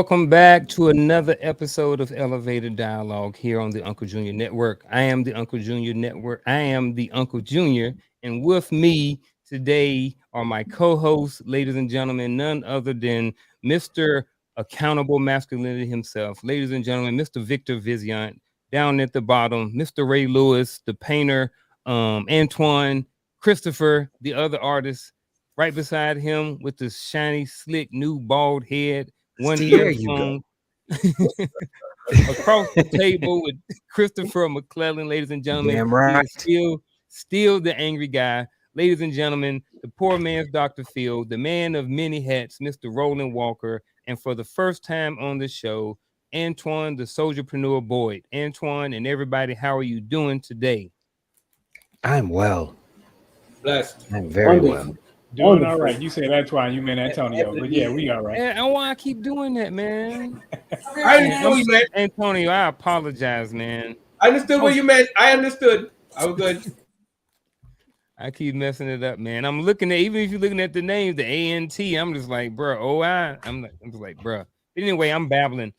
welcome back to another episode of Elevated Dialogue here on the Uncle Junior Network. I am the Uncle Junior Network. I am the Uncle Junior, and with me today are my co-hosts, ladies and gentlemen, none other than Mr. Accountable Masculinity himself, ladies and gentlemen, Mr. Victor Viziant. Down at the bottom, Mr. Ray Lewis, the painter, Antoine, Christopher, the other artist, right beside him with the shiny, slick, new bald head, one earphone across the table with Christopher McClellan, ladies and gentlemen. Damn He right. is still the angry guy. Ladies and gentlemen, the poor man's Dr. Phil, the man of many hats, Mr. Roland Walker, and for the first time on the show, Antoine, the soldierpreneur Boyd. Antoine and everybody, how are you doing today? I'm well. Blessed. I'm very Wonderful. well. Doing Wonderful. all right. You said Antoine, you meant Antonio, but yeah, we all right. And why I keep doing that, man? I understood what you meant. Antonio, I apologize, man. I understood what you meant. I understood. I was good. I keep messing it up, man. I'm looking at, even if you're looking at the name, the ANT, I'm just like, bro, I'm just like, bro. Anyway, I'm babbling.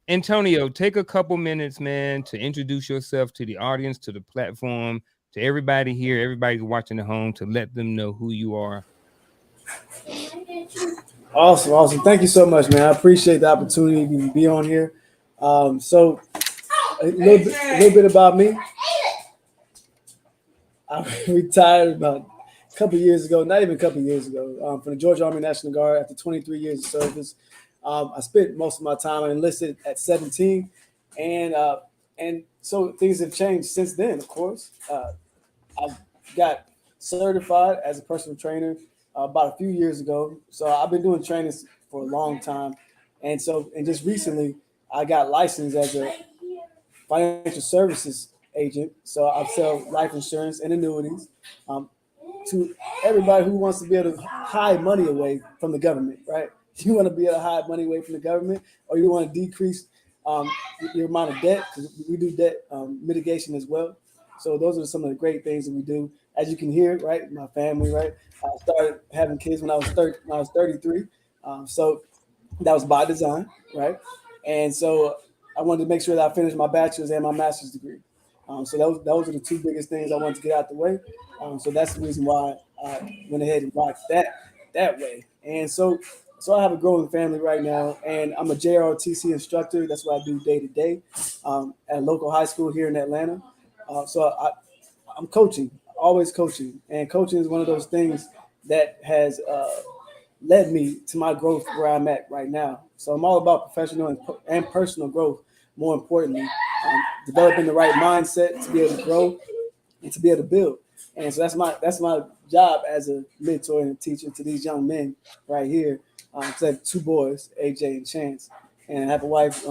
Antonio, take a couple minutes, man, to introduce yourself to the audience, to the platform, to everybody here, everybody watching at home, to let them know who you are. Awesome. Thank you so much, man. I appreciate the opportunity to be on here. So a little bit about me. I retired about a couple years ago, not even a couple years ago, from the Georgia Army National Guard after 23 years of service. I spent most of my time enlisted at 17, and so things have changed since then. Of course, I got certified as a personal trainer about a few years ago. So I've been doing trainings for a long time, and just recently I got licensed as a financial services agent. So I sell life insurance and annuities to everybody who wants to be able to hide money away from the government, right? You want to be able to hide money away from the government, or you want to decrease your amount of debt, because we do debt mitigation as well. So those are some of the great things that we do. As you can hear, right, my family, right? I started having kids when I was 33. So that was by design, right? And so I wanted to make sure that I finished my bachelor's and my master's degree. So those are the two biggest things I wanted to get out the way. So that's the reason why I went ahead and rocked that way. And so I have a growing family right now, and I'm a JROTC instructor. That's what I do day to day at a local high school here in Atlanta. So I'm coaching, always coaching, and coaching is one of those things that has led me to my growth where I'm at right now. So I'm all about professional and personal growth. More importantly, developing the right mindset to be able to grow and to be able to build. And so that's my job as a mentor and a teacher to these young men right here. I have two boys, AJ and Chance, and I have a wife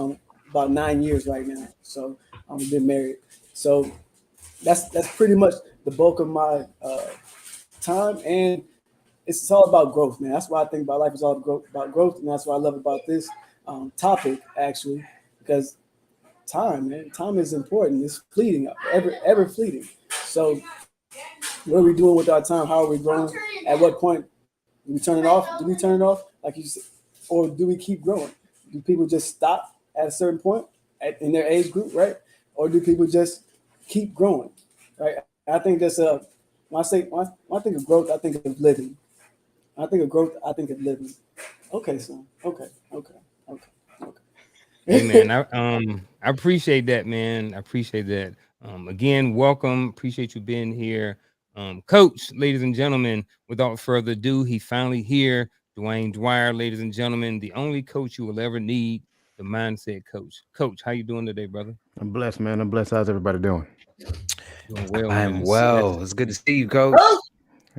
about 9 years right now. So I've been married. So that's pretty much the bulk of my time, and it's all about growth, man. That's why I think about life is all about growth, and that's what I love about this topic actually, because time is important. It's fleeting, ever fleeting. So what are we doing with our time? How are we growing? At what point do we turn it off? Do we turn it off, like you said, or do we keep growing? Do people just stop at a certain point in their age group, right? Or do people just keep growing, right? I think that's when I think of growth, I think of living. I think of growth, I think of living. Okay, son. Okay. Hey man, I appreciate that, man. I appreciate that. Again, welcome. Appreciate you being here. Coach, ladies and gentlemen, without further ado, he finally here. Dwayne Dwyer, ladies and gentlemen, the only coach you will ever need, the mindset coach. Coach, how you doing today, brother? I'm blessed, man. I'm blessed. How's everybody doing? Doing well, I'm man. well. It's good to see you, Coach.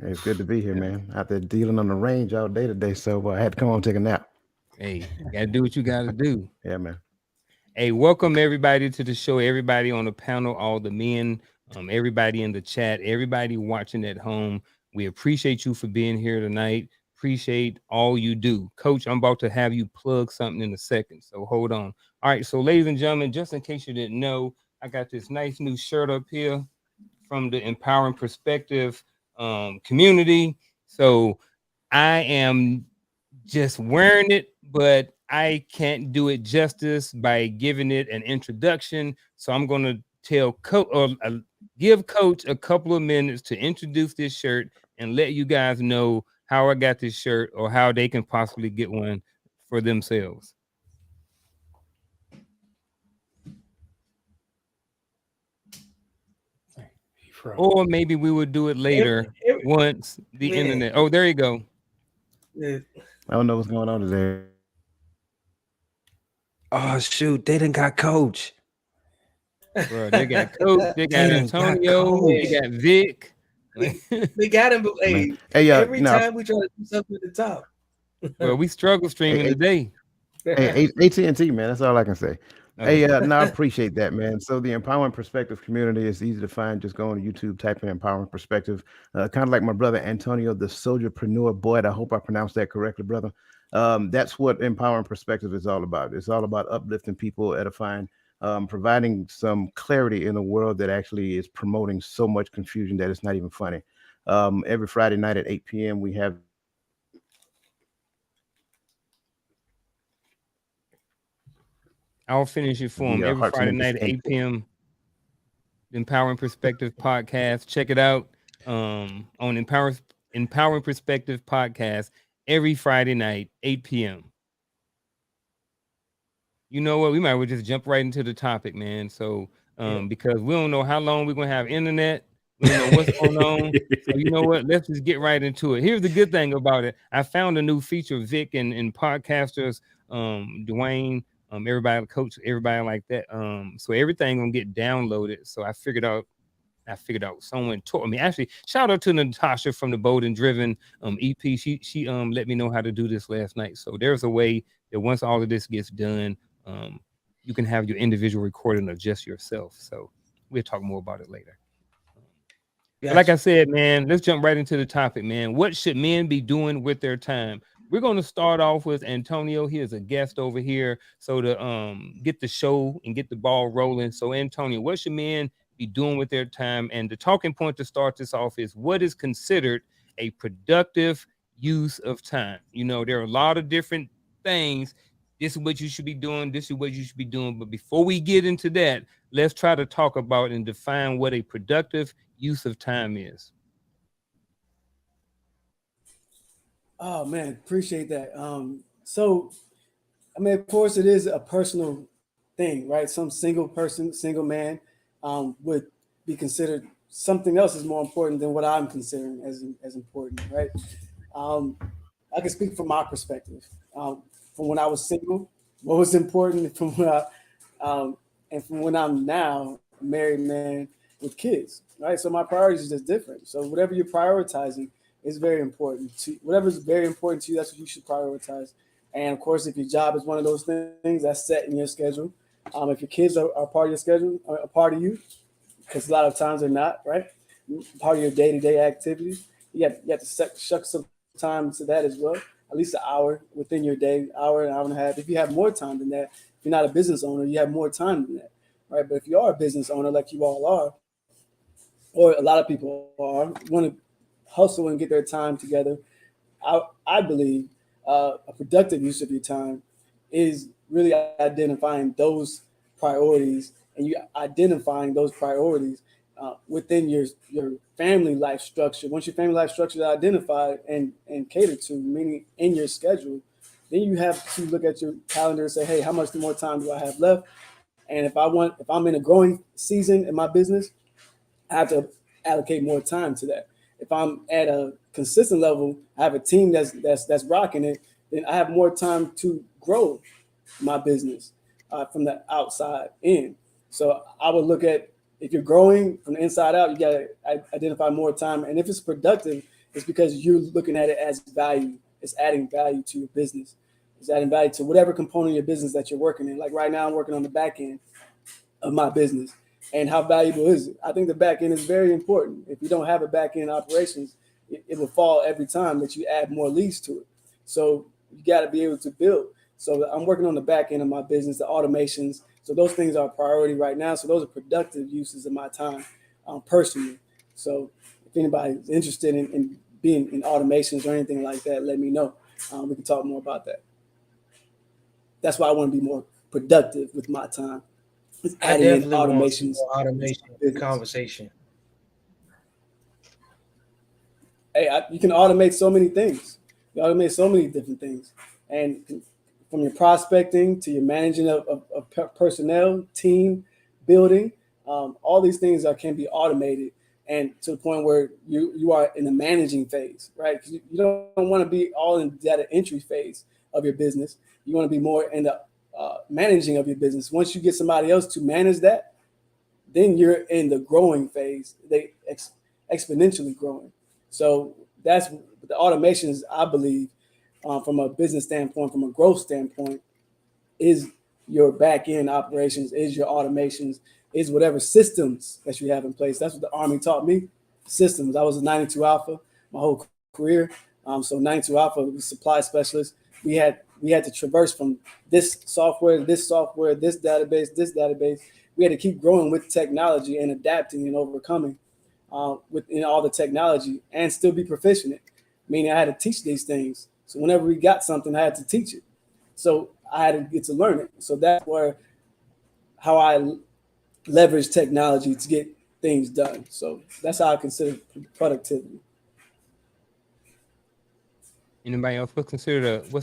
Hey, it's good to be here, man. Out there dealing on the range all day today, so I had to come home and take a nap. Hey, you gotta do what you gotta do. Yeah, man. Hey, welcome everybody to the show. Everybody on the panel, all the men, everybody in the chat, everybody watching at home. We appreciate you for being here tonight. Appreciate all you do. Coach, I'm about to have you plug something in a second, so hold on. All right, so ladies and gentlemen, just in case you didn't know, I got this nice new shirt up here from the Empowering Perspective community. So I am just wearing it, but I can't do it justice by giving it an introduction. So I'm going to tell give Coach a couple of minutes to introduce this shirt and let you guys know how I got this shirt or how they can possibly get one for themselves. Or maybe we would do it later once the internet. Oh, there you go. Yeah. I don't know what's going on today. Oh shoot, they done got Coach. Bro, they got Coach, they got Antonio, they got Vic. They got him. Hey, every time we try to do something at the top. Well, we struggle streaming today. Hey, AT&T, man, that's all I can say. Hey, no, I appreciate that, man. So the Empowering Perspective community is easy to find. Just go on YouTube, type in Empowering Perspective. Kind of like my brother Antonio, the soldierpreneur. Boyd, I hope I pronounced that correctly, brother. That's what Empowering Perspective is all about. It's all about uplifting people, edifying, providing some clarity in a world that actually is promoting so much confusion that it's not even funny. Every Friday night at 8 p.m., we have I'll finish it for him every Friday night at 8 p.m. Empowering Perspective podcast. Check it out on Empowering Perspective podcast every Friday night, 8 p.m. You know what? We might well just jump right into the topic, man. So because we don't know how long we're gonna have internet, we don't know what's going on. So you know what? Let's just get right into it. Here's the good thing about it. I found a new feature, Vic, and podcasters, Dwayne, everybody, Coach, everybody like that. So everything gonna get downloaded. So I figured out someone taught me. Actually, shout out to Natasha from the Bold and Driven EP. She let me know how to do this last night. So there's a way that once all of this gets done, you can have your individual recording of just yourself. So we'll talk more about it later. Gotcha. Like I said, man, let's jump right into the topic, man. What should men be doing with their time? We're going to start off with Antonio. He is a guest over here. So to get the show and get the ball rolling. So Antonio, what should men be doing with their time? And the talking point to start this off is what is considered a productive use of time? You know, there are a lot of different things. This is what you should be doing. This is what you should be doing. But before we get into that, let's try to talk about and define what a productive use of time is. Oh man, appreciate that. So I mean, of course, it is a personal thing, right? Some single person, single man, would be considered something else is more important than what I'm considering as important, right? I can speak from my perspective. From when I was single, what was important from when and from when I'm now a married man with kids, right? So my priorities are just different. So whatever you're prioritizing is very important to whatever's very important to you. That's what you should prioritize. And of course, if your job is one of those things that's set in your schedule, if your kids are part of your schedule, a part of you, because a lot of times they're not, right? Part of your day-to-day activities, you have to shuck some time to that as well. At least an hour within your day, hour, an hour and a half. If you have more time than that, if you're not a business owner, you have more time than that, right? But if you are a business owner, like you all are, or a lot of people are, want to hustle and get their time together, I believe a productive use of your time is really identifying those priorities, and you identifying those priorities within your family life structure. Once your family life structure is identified and catered to, meaning in your schedule, then you have to look at your calendar and say, hey, how much more time do I have left? And if I'm in a growing season in my business, I have to allocate more time to that. If I'm at a consistent level, I have a team that's rocking it, then I have more time to grow my business from the outside in. So I would look at, if you're growing from the inside out, you got to identify more time. And if it's productive, it's because you're looking at it as value. It's adding value to your business. It's adding value to whatever component of your business that you're working in. Like right now, I'm working on the back end of my business. And how valuable is it? I think the back end is very important. If you don't have a back end operations, it will fall every time that you add more leads to it. So you got to be able to build. So I'm working on the back end of my business, the automations. So those things are a priority right now. So those are productive uses of my time personally. So if anybody's interested in being in automations or anything like that, let me know. We can talk more about that. that's why I want to be more productive with my time. It's I adding in definitely want some automations. more automation business. conversation. Hey, you can automate so many things. You automate so many different things, and from your prospecting to your managing of personnel, team building, all these things can be automated, and to the point where you are in the managing phase, right? Because you don't want to be all in data entry phase of your business. You want to be more in the managing of your business. Once you get somebody else to manage that, then you're in the growing phase. They exponentially growing. So that's the automations, I believe, from a business standpoint, from a growth standpoint, is your back end operations, is your automations, is whatever systems that you have in place. That's what the Army taught me, systems. I was a 92 Alpha my whole career. So 92 Alpha was supply specialist. We had to traverse from this software, this database. We had to keep growing with technology and adapting and overcoming within all the technology and still be proficient. Meaning I had to teach these things. So whenever we got something, I had to teach it. So I had to get to learn it. So that's how I leverage technology to get things done. So that's how I consider productivity. Anybody else? What's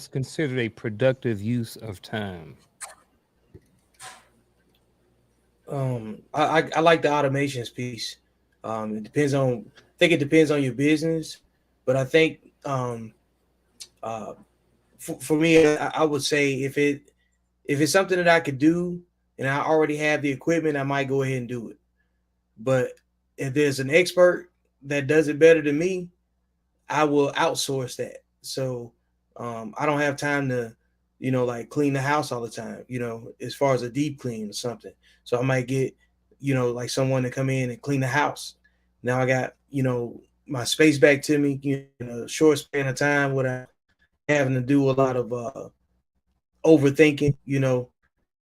considered a productive use of time? I like the automations piece. It depends on. I think it depends on your business, but I think for me, I would say if it's something that I could do and I already have the equipment, I might go ahead and do it. But if there's an expert that does it better than me, I will outsource that. So I don't have time to, like clean the house all the time, as far as a deep clean or something. So I might get, like someone to come in and clean the house. Now I got, my space back to me, a short span of time without having to do a lot of overthinking,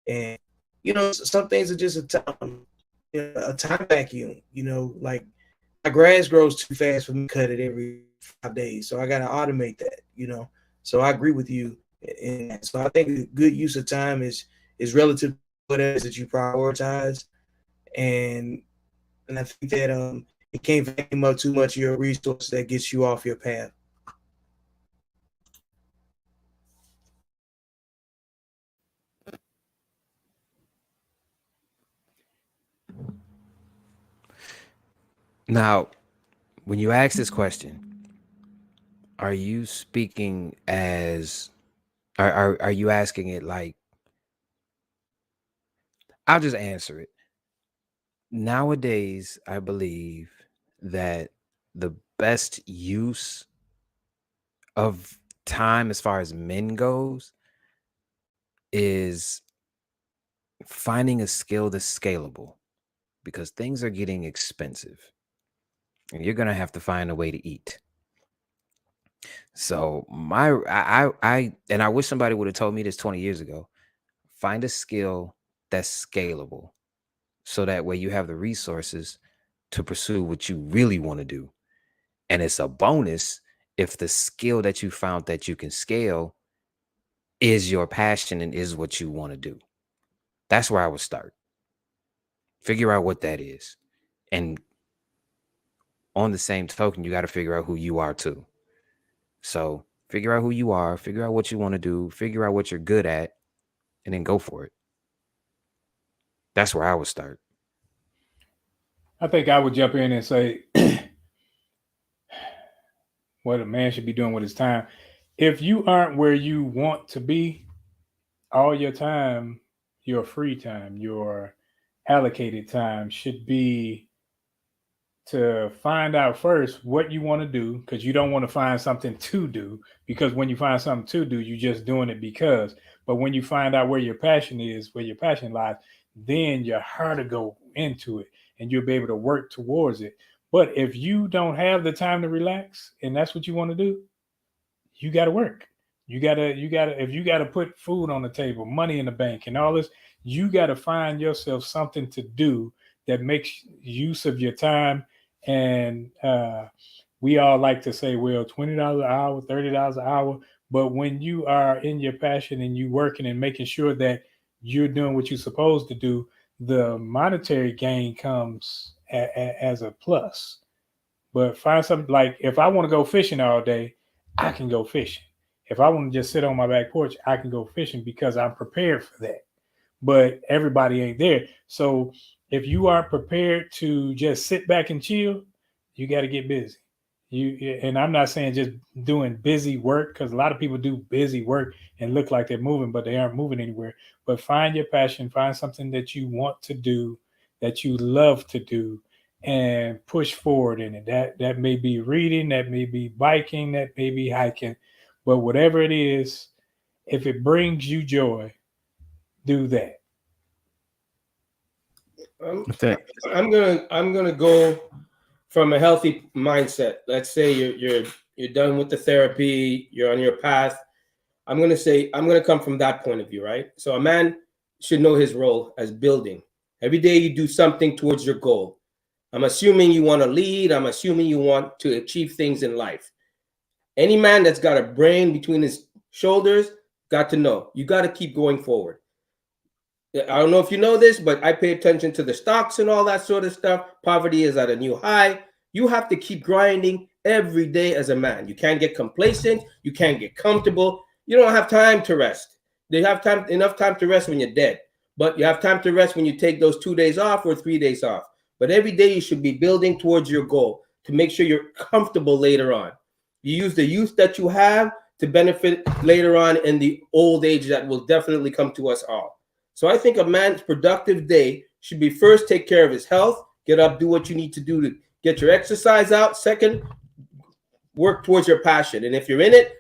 and some things are just a time vacuum, like my grass grows too fast for me to cut it every 5 days. So I got to automate that, So I agree with you in that. So I think a good use of time is relative to what it is that you prioritize. And I think that it can't vacuum up too much of your resource that gets you off your path. Now, when you ask this question, are you speaking as are you asking it like, I'll just answer it. Nowadays, I believe that the best use of time as far as men goes is finding a skill that's scalable, because things are getting expensive and you're gonna have to find a way to eat. So I wish somebody would have told me this 20 years ago. Find a skill that's scalable, so that way you have the resources to pursue what you really want to do. And it's a bonus if the skill that you found that you can scale is your passion and is what you want to do. That's where I would start. Figure out what that is. And on the same token, you got to figure out who you are too. So figure out who you are, figure out what you want to do, figure out what you're good at, and then go for it. That's where I would start. I think I would jump in and say what a man should be doing with his time. If you aren't where you want to be, all your time, your free time, your allocated time should be to find out first what you want to do, because you don't want to find something to do, because when you find something to do, you're just doing it because. But when you find out where your passion is, where your passion lies, then you're hard to go into it and you'll be able to work towards it. But if you don't have the time to relax and that's what you want to do, you got to work. If you got to put food on the table, money in the bank, and all this, you got to find yourself something to do that makes use of your time. And we all like to say, well, $20 an hour, $30 an hour, But when you are in your passion and you working and making sure that you're doing what you're supposed to do, the monetary gain comes as a plus. But find something like, if I want to go fishing all day, I can go fishing. If I want to just sit on my back porch, I can go fishing because I'm prepared for that. But everybody ain't there. So if you aren't prepared to just sit back and chill, you got to get busy. And I'm not saying just doing busy work, because a lot of people do busy work and look like they're moving, but they aren't moving anywhere. But find your passion, find something that you want to do, that you love to do, and push forward in it. That may be reading, that may be biking, that may be hiking, but whatever it is, if it brings you joy, do that. I'm gonna go from a healthy mindset. Let's say you're done with the therapy, you're on your path. I'm gonna come from that point of view, right? So a man should know his role as building. Every day you do something towards your goal. I'm assuming you want to lead. I'm assuming you want to achieve things in life. Any man that's got a brain between his shoulders got to know you got to keep going forward. I don't know if you know this, but I pay attention to the stocks and all that sort of stuff. Poverty is at a new high. You have to keep grinding every day as a man. You can't get complacent. You can't get comfortable. You don't have time to rest. They have enough time to rest when you're dead, but you have time to rest when you take those 2 days off or 3 days off. But every day you should be building towards your goal to make sure you're comfortable later on. You use the youth that you have to benefit later on in the old age that will definitely come to us all. So I think a man's productive day should be, first, take care of his health, get up, do what you need to do to get your exercise out. Second, work towards your passion. And if you're in it,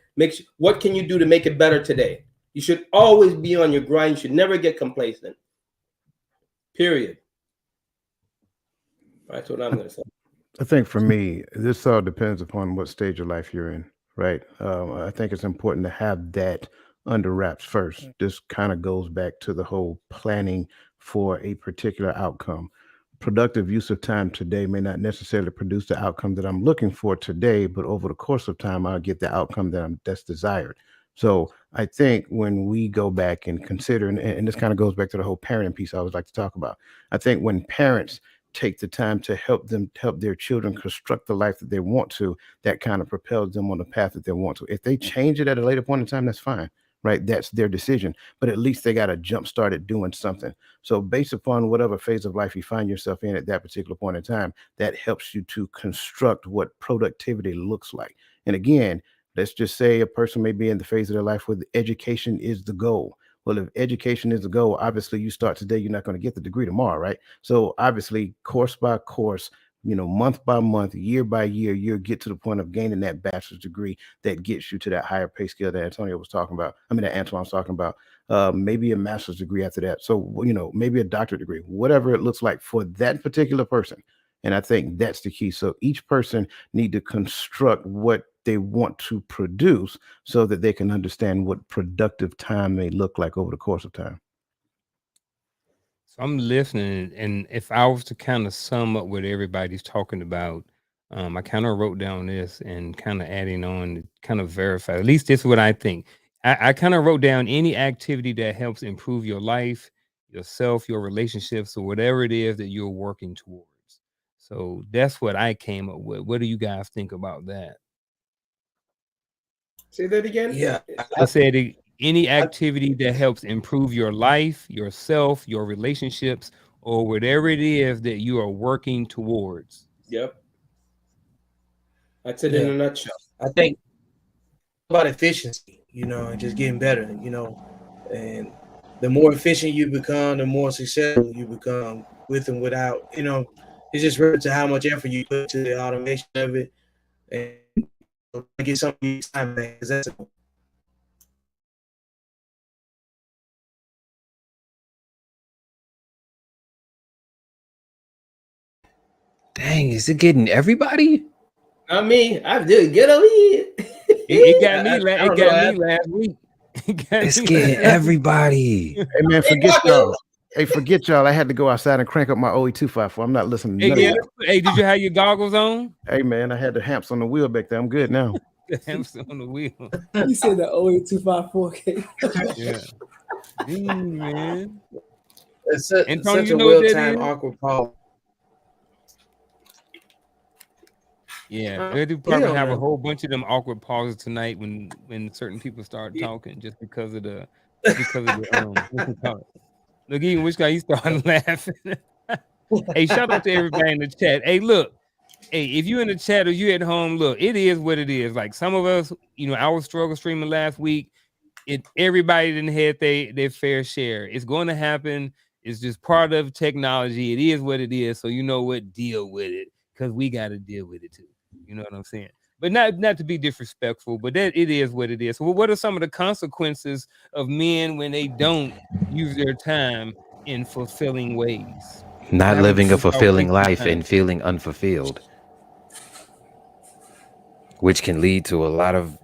what can you do to make it better today? You should always be on your grind. You should never get complacent. Period. That's what I'm going to say. I think for me, this all depends upon what stage of life you're in, right? I think it's important to have that under wraps first. This kind of goes back to the whole planning for a particular outcome. Productive use of time today may not necessarily produce the outcome that I'm looking for today, but over the course of time, I'll get the outcome that's desired. So I think when we go back and consider, and this kind of goes back to the whole parenting piece I always like to talk about. I think when parents take the time to help their children construct the life that they want to, that kind of propels them on the path that they want to. If they change it at a later point in time, that's fine, right? That's their decision. But at least they got to jump start at doing something. So based upon whatever phase of life you find yourself in at that particular point in time, that helps you to construct what productivity looks like. And again, let's just say a person may be in the phase of their life where education is the goal. Well, if education is the goal, obviously you start today, you're not going to get the degree tomorrow, right? So obviously, course by course, month by month, year by year, you'll get to the point of gaining that bachelor's degree that gets you to that higher pay scale that Antonio was talking about. That Antoine was talking about. Maybe a master's degree after that. So, maybe a doctorate degree, whatever it looks like for that particular person. And I think that's the key. So each person need to construct what they want to produce so that they can understand what productive time may look like over the course of time. So I'm listening, and if I was to kind of sum up what everybody's talking about, I kind of wrote down this and kind of adding on to kind of verify. At least this is what I think. I kind of wrote down any activity that helps improve your life, yourself, your relationships, or whatever it is that you're working towards. So that's what I came up with. What do you guys think about that? Say that again? Yeah. I said any activity that helps improve your life, yourself, your relationships, or whatever it is that you are working towards. Yep. That's it in a nutshell. I think about efficiency, and just getting better, and the more efficient you become, the more successful you become with and without, it's just relative to how much effort you put to the automation of it and get something time back. That's Dang, is it getting everybody? Not me. I did get a lead. It got me. It got me last week. It's getting everybody. Hey man, forget y'all. Hey, forget y'all. I had to go outside and crank up my OE254. I'm not listening to none of y'all. Hey, did you have your goggles on? Hey man, I had the hamps on the wheel back there. I'm good now. hamster on the wheel. He said the 08254K. Yeah. Dang, man. It's Antonio, such you a know what that well-timed is? awkward pause. Yeah, the He department don't have a know. whole bunch of them awkward pauses tonight when certain people start talking just because of the what's it called? Look, even which guy he started laughing. Hey, shout out to everybody in the chat. Hey, look, hey, if you in the chat or you at home, look, it is what it is. Like some of us, our struggle streaming last week, everybody didn't have their fair share. It's going to happen. It's just part of technology. It is what it is. So you know what, deal with it because we got to deal with it too. You know what I'm saying? But not to be disrespectful, but that it is what it is. So what are some of the consequences of men when they don't use their time in fulfilling ways? Not Having living a to start fulfilling wasting life time. and feeling unfulfilled, which can lead to a lot of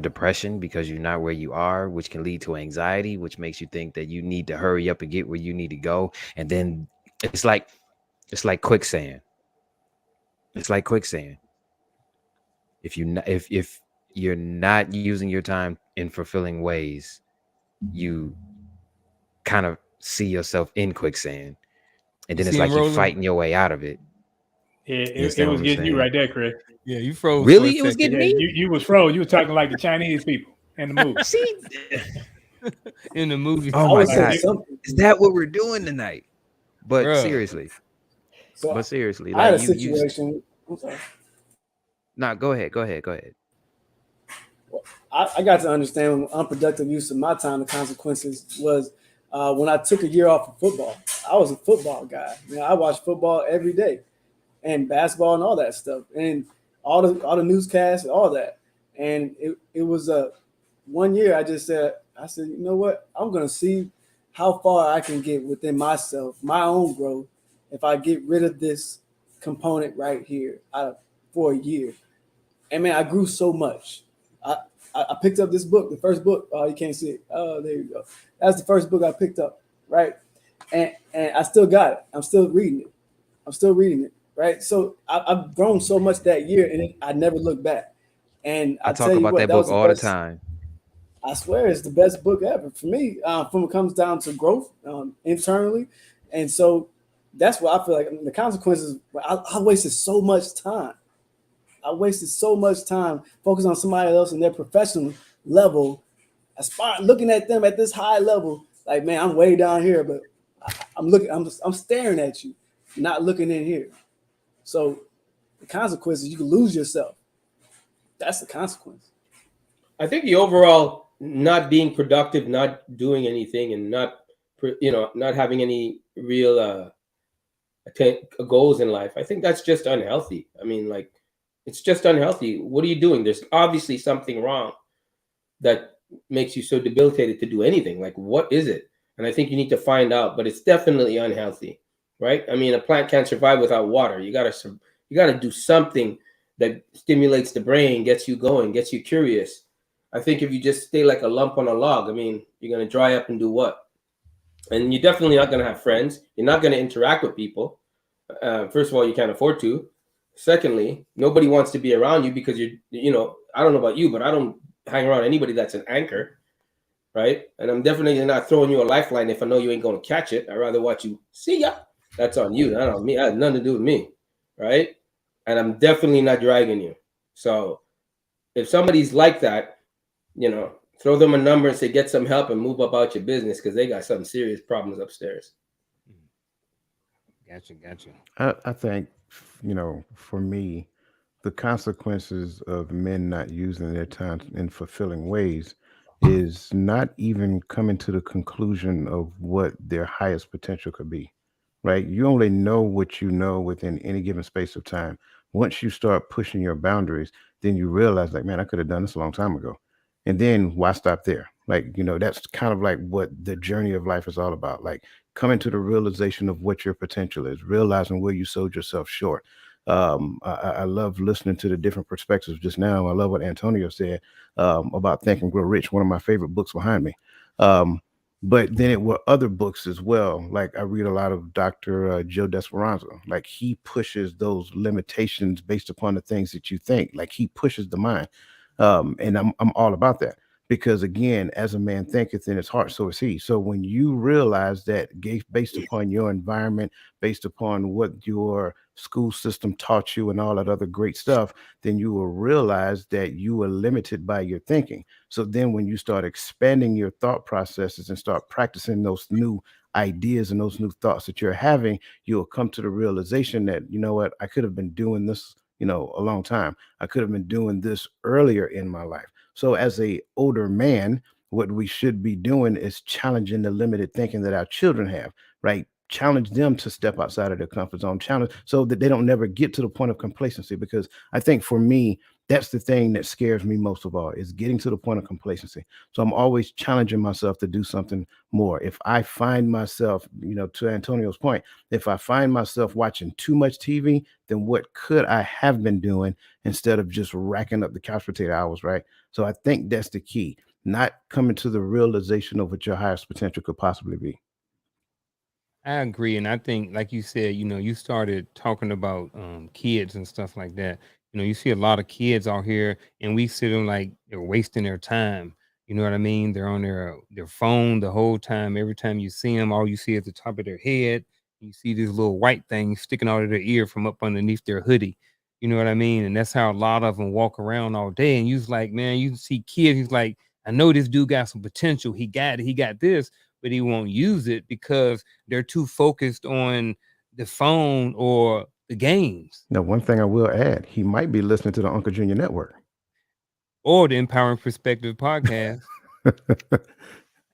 depression because you're not where you are, which can lead to anxiety, which makes you think that you need to hurry up and get where you need to go. And then it's like quicksand. It's like quicksand. If you're not using your time in fulfilling ways, you kind of see yourself in quicksand. And You then it's see him like you rolling? fighting your way out of it. It was getting you right there, Chris. Yeah, you froze for a Really? It was second. getting Yeah, me? you was froze. You were talking like the Chinese people in the movie. See? In the movie. Oh I my would say God. something. Is that what we're doing tonight? But Bruh. seriously. So But seriously, I had like a you situation. I'm sorry. nah, go ahead. I got to understand when unproductive use of my time, the consequences was when I took a year off of football. I was a football guy. I watched football every day and basketball and all that stuff and all the newscasts and all that. And it was 1 year I said, you know what? I'm going to see how far I can get within myself, my own growth, if I get rid of this component right here for a year. And man, I grew so much. I picked up this book, the first book. Oh, you can't see it. Oh, there you go. That's the first book I picked up, right? And I still got it. I'm still reading it. Right? So I've grown so much that year, and I never looked back. And I I talk tell you about what, that that book was the all the best. time. I swear, it's the best book ever for me. From it comes down to growth internally, and so that's what I feel like. The consequences. I wasted so much time. I wasted so much time focusing on somebody else and their professional level, looking at them at this high level. Like, man, I'm way down here, but I'm staring at you, not looking in here. So the consequences, you can lose yourself. That's the consequence. I think the overall not being productive, not doing anything, and not having any real goals in life. I think that's just unhealthy. I mean, like, it's just unhealthy. What are you doing? There's obviously something wrong that makes you so debilitated to do anything. Like, what is it? And I think you need to find out. But it's definitely unhealthy, right? I mean, a plant can't survive without water. You gotta do something that stimulates the brain, gets you going, gets you curious. I think if you just stay like a lump on a log, I mean, you're gonna dry up and do what? And you're definitely not gonna have friends. You're not gonna interact with people. First of all, you can't afford to. Secondly, nobody wants to be around you because I don't know about you, but I don't hang around anybody that's an anchor, right? And I'm definitely not throwing you a lifeline if I know you ain't going to catch it. I'd rather watch you see ya. That's on you, not on me. That has nothing to do with me, right? And I'm definitely not dragging you. So if somebody's like that, throw them a number and say, get some help and move about your business because they got some serious problems upstairs. Gotcha. I think, for me, the consequences of men not using their time in fulfilling ways is not even coming to the conclusion of what their highest potential could be, right? You only know what you know within any given space of time. Once you start pushing your boundaries, then you realize, like, man, I could have done this a long time ago. And then why stop there? Like, that's kind of like what the journey of life is all about. Like, coming to the realization of what your potential is, realizing where you sold yourself short. I love listening to the different perspectives just now. I love what Antonio said about Think and Grow Rich, one of my favorite books behind me. Um, But then it were other books as well. Like I read a lot of Dr. Joe Desperanza. Like he pushes those limitations based upon the things that you think. Like he pushes the mind, and I'm all about that because again, as a man thinketh in his heart, so is he. So when you realize that based upon your environment, based upon what your school system taught you, and all that other great stuff, then you will realize that you are limited by your thinking. So then when you start expanding your thought processes and start practicing those new ideas and those new thoughts that you're having, you'll come to the realization that, you know what, I could have been doing this, a long time. I could have been doing this earlier in my life. So as a older man, what we should be doing is challenging the limited thinking that our children have, right? Challenge them to step outside of their comfort zone, challenge so that they don't never get to the point of complacency. Because I think for me, that's the thing that scares me most of all is getting to the point of complacency. So I'm always challenging myself to do something more. If I find myself, to Antonio's point, if I find myself watching too much TV, then what could I have been doing instead of just racking up the couch potato hours, right? So I think that's the key, not coming to the realization of what your highest potential could possibly be. I agree, and I think, like you said, you started talking about kids and stuff like that. You see a lot of kids out here, and we see them like they're wasting their time. You know what I mean? They're on their phone the whole time. Every time you see them, all you see at the top of their head, you see these little white things sticking out of their ear from up underneath their hoodie. You know what I mean? And that's how a lot of them walk around all day. And you's like, man, you see kids. He's like, I know this dude got some potential. He got it. He got this, but he won't use it because they're too focused on the phone or the games Now, one thing I will add, he might be listening to the Uncle Junior Network. or the Empowering Perspective podcast,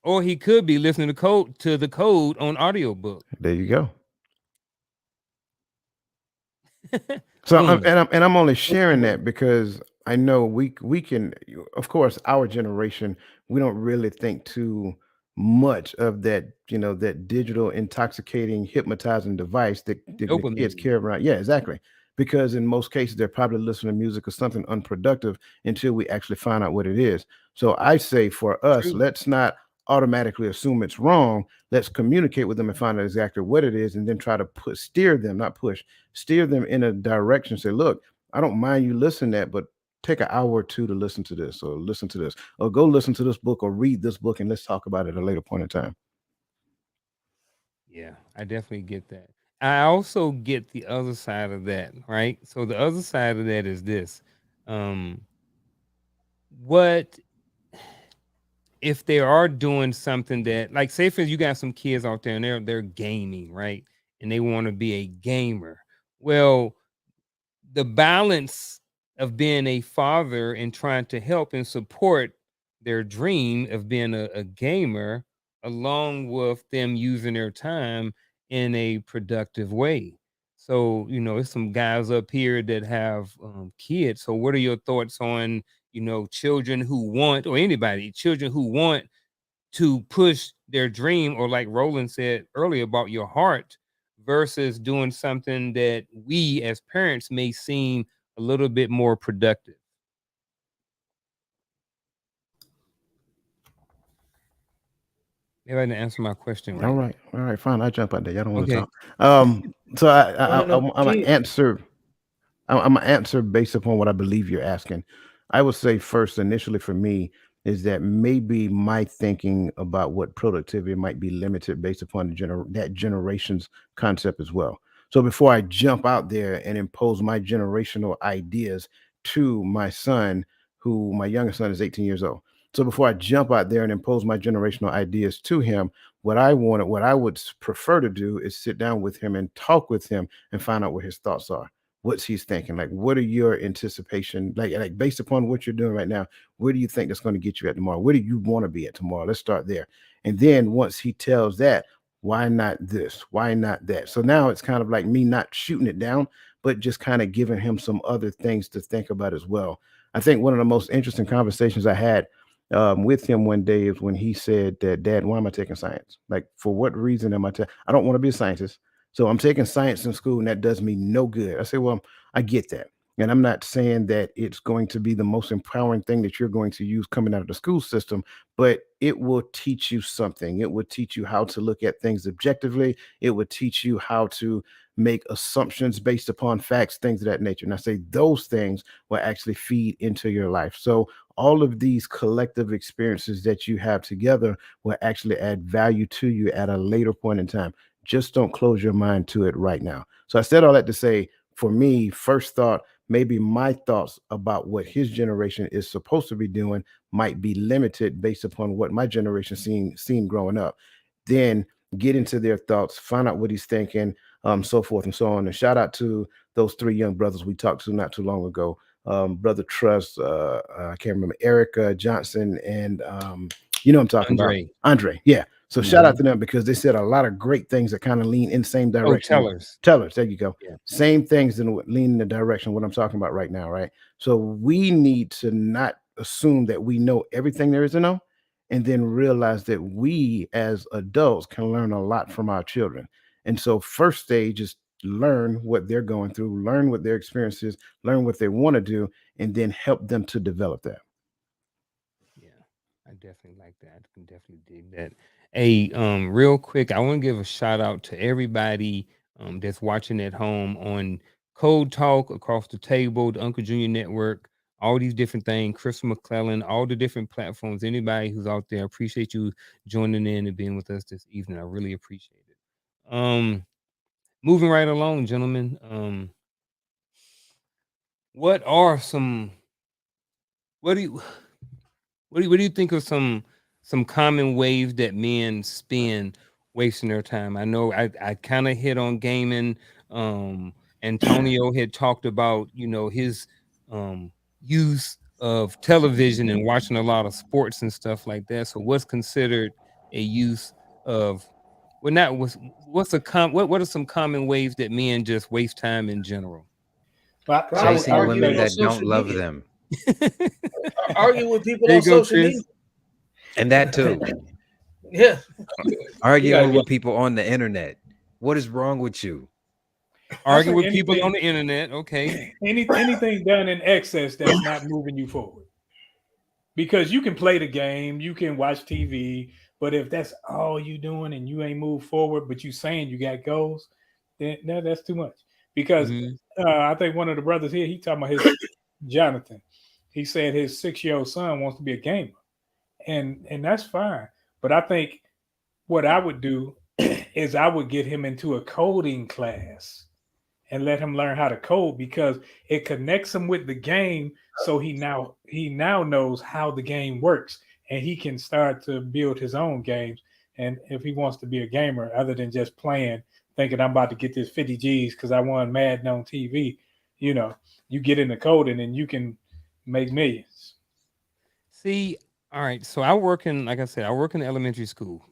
or he could be listening to the code on audiobook. There you go. So Boom. I'm only sharing that because I know we can, of course, our generation, we don't really think too much of that, that digital intoxicating hypnotizing device that the kids Dopamine. carry around. Yeah, exactly. Because in most cases they're probably listening to music or something unproductive until we actually find out what it is. So I say for us, True. let's not automatically assume it's wrong. Let's communicate with them and find out exactly what it is, and then try to steer them, not push, steer them in a direction. Say, look, I don't mind you listening to that, but take an hour or two to listen to this, or listen to this, or go listen to this book, or read this book, and let's talk about it at a later point in time. Yeah, I definitely get that. I also get the other side of that, right? So the other side of that is this. Um, what if they are doing something that, like, say for you got some kids out there and they're gaming, right? And they want to be a gamer. Well, the balance of being a father and trying to help and support their dream of being a gamer, along with them using their time in a productive way. So, it's some guys up here that have kids. So, what are your thoughts on, children who want, or anybody, children who want to push their dream, or like Roland said earlier about your heart, versus doing something that we as parents may seem a little bit more productive? Maybe I didn't answer my question right. All right, fine. I jump out there. Y'all don't want to Okay. talk. So No, no, no. I'm gonna Kid. answer. I'm gonna answer based upon what I believe you're asking. I would say first, initially for me, is that maybe my thinking about what productivity might be limited based upon that generation's concept as well. So before I jump out there and impose my generational ideas to my son, who my youngest son is 18 years old. So before I jump out there and impose my generational ideas to him, what I would prefer to do is sit down with him and talk with him and find out what his thoughts are, what's he's thinking, like what are your anticipation, like based upon what you're doing right now, where do you think that's going to get you at tomorrow, where do you want to be at tomorrow? Let's start there. And then once he tells that, why not this, why not that? So now it's kind of like me not shooting it down, but just kind of giving him some other things to think about as well. I think one of the most interesting conversations I had with him one day is when he said that, Dad, why am I taking science? Like, for what reason am I don't want to be a scientist, so I'm taking science in school and that does me no good. I say, well, I get that. And I'm not saying that it's going to be the most empowering thing that you're going to use coming out of the school system, but it will teach you something. It will teach you how to look at things objectively. It will teach you how to make assumptions based upon facts, things of that nature. And I say those things will actually feed into your life. So all of these collective experiences that you have together will actually add value to you at a later point in time. Just don't close your mind to it right now. So I said all that to say, for me, first thought, maybe my thoughts about what his generation is supposed to be doing might be limited based upon what my generation seen growing up. Then get into their thoughts, find out what he's thinking, so forth and so on. And shout out to those three young brothers we talked to not too long ago. Brother Trust, I can't remember, Eric Johnson, and you know what I'm talking about, Andre. Andre. Yeah. So shout out to them because they said a lot of great things that kind of lean in the same Oh, direction. tellers. Tellers, there you go. Yeah. Same things in lean in the direction of what I'm talking about right now, right? So we need to not assume that we know everything there is to know, and then realize that we as adults can learn a lot from our children. And so first stage is learn what they're going through, learn what their experience is, learn what they want to do, and then help them to develop that. Yeah, I definitely like that. I can definitely dig that. Hey, real quick, I want to give a shout out to everybody that's watching at home on Code Talk, Across the Table, the Uncle Junior Network, all these different things, Chris McClellan, all the different platforms. Anybody who's out there, appreciate you joining in and being with us this evening. I really appreciate it. Moving right along, gentlemen. What are some what do you what do you think of some common ways that men spend wasting their time? I know I kind of hit on gaming. Antonio had talked about, his use of television and watching a lot of sports and stuff like that. So what's considered a use of well not what are some common ways that men just waste time in general? But I Chasing would women Arguing on say, that don't social love media. them. Arguing with people There on you go, social media. Chris. And that too. Yeah. You guys Arguing go. with people on the internet. What is wrong with you? I Arguing say with people on anything, the internet. Okay. anything done in excess that's not moving you forward. Because you can play the game, you can watch TV, but if that's all you doing and you ain't moved forward, but you saying you got goals, then no, that's too much. Because Hmm. I think one of the brothers here, he talking about his Jonathan. He said his 6-year-old son wants to be a gamer, and that's fine. But I think what I would do is I would get him into a coding class and let him learn how to code because it connects him with the game. So he now knows how the game works and he can start to build his own games. And if he wants to be a gamer, other than just playing, thinking I'm about to get this 50 G's because I won Madden on TV, you get into coding and you can make millions. See, all right. So I work in, like I said, I work in elementary school,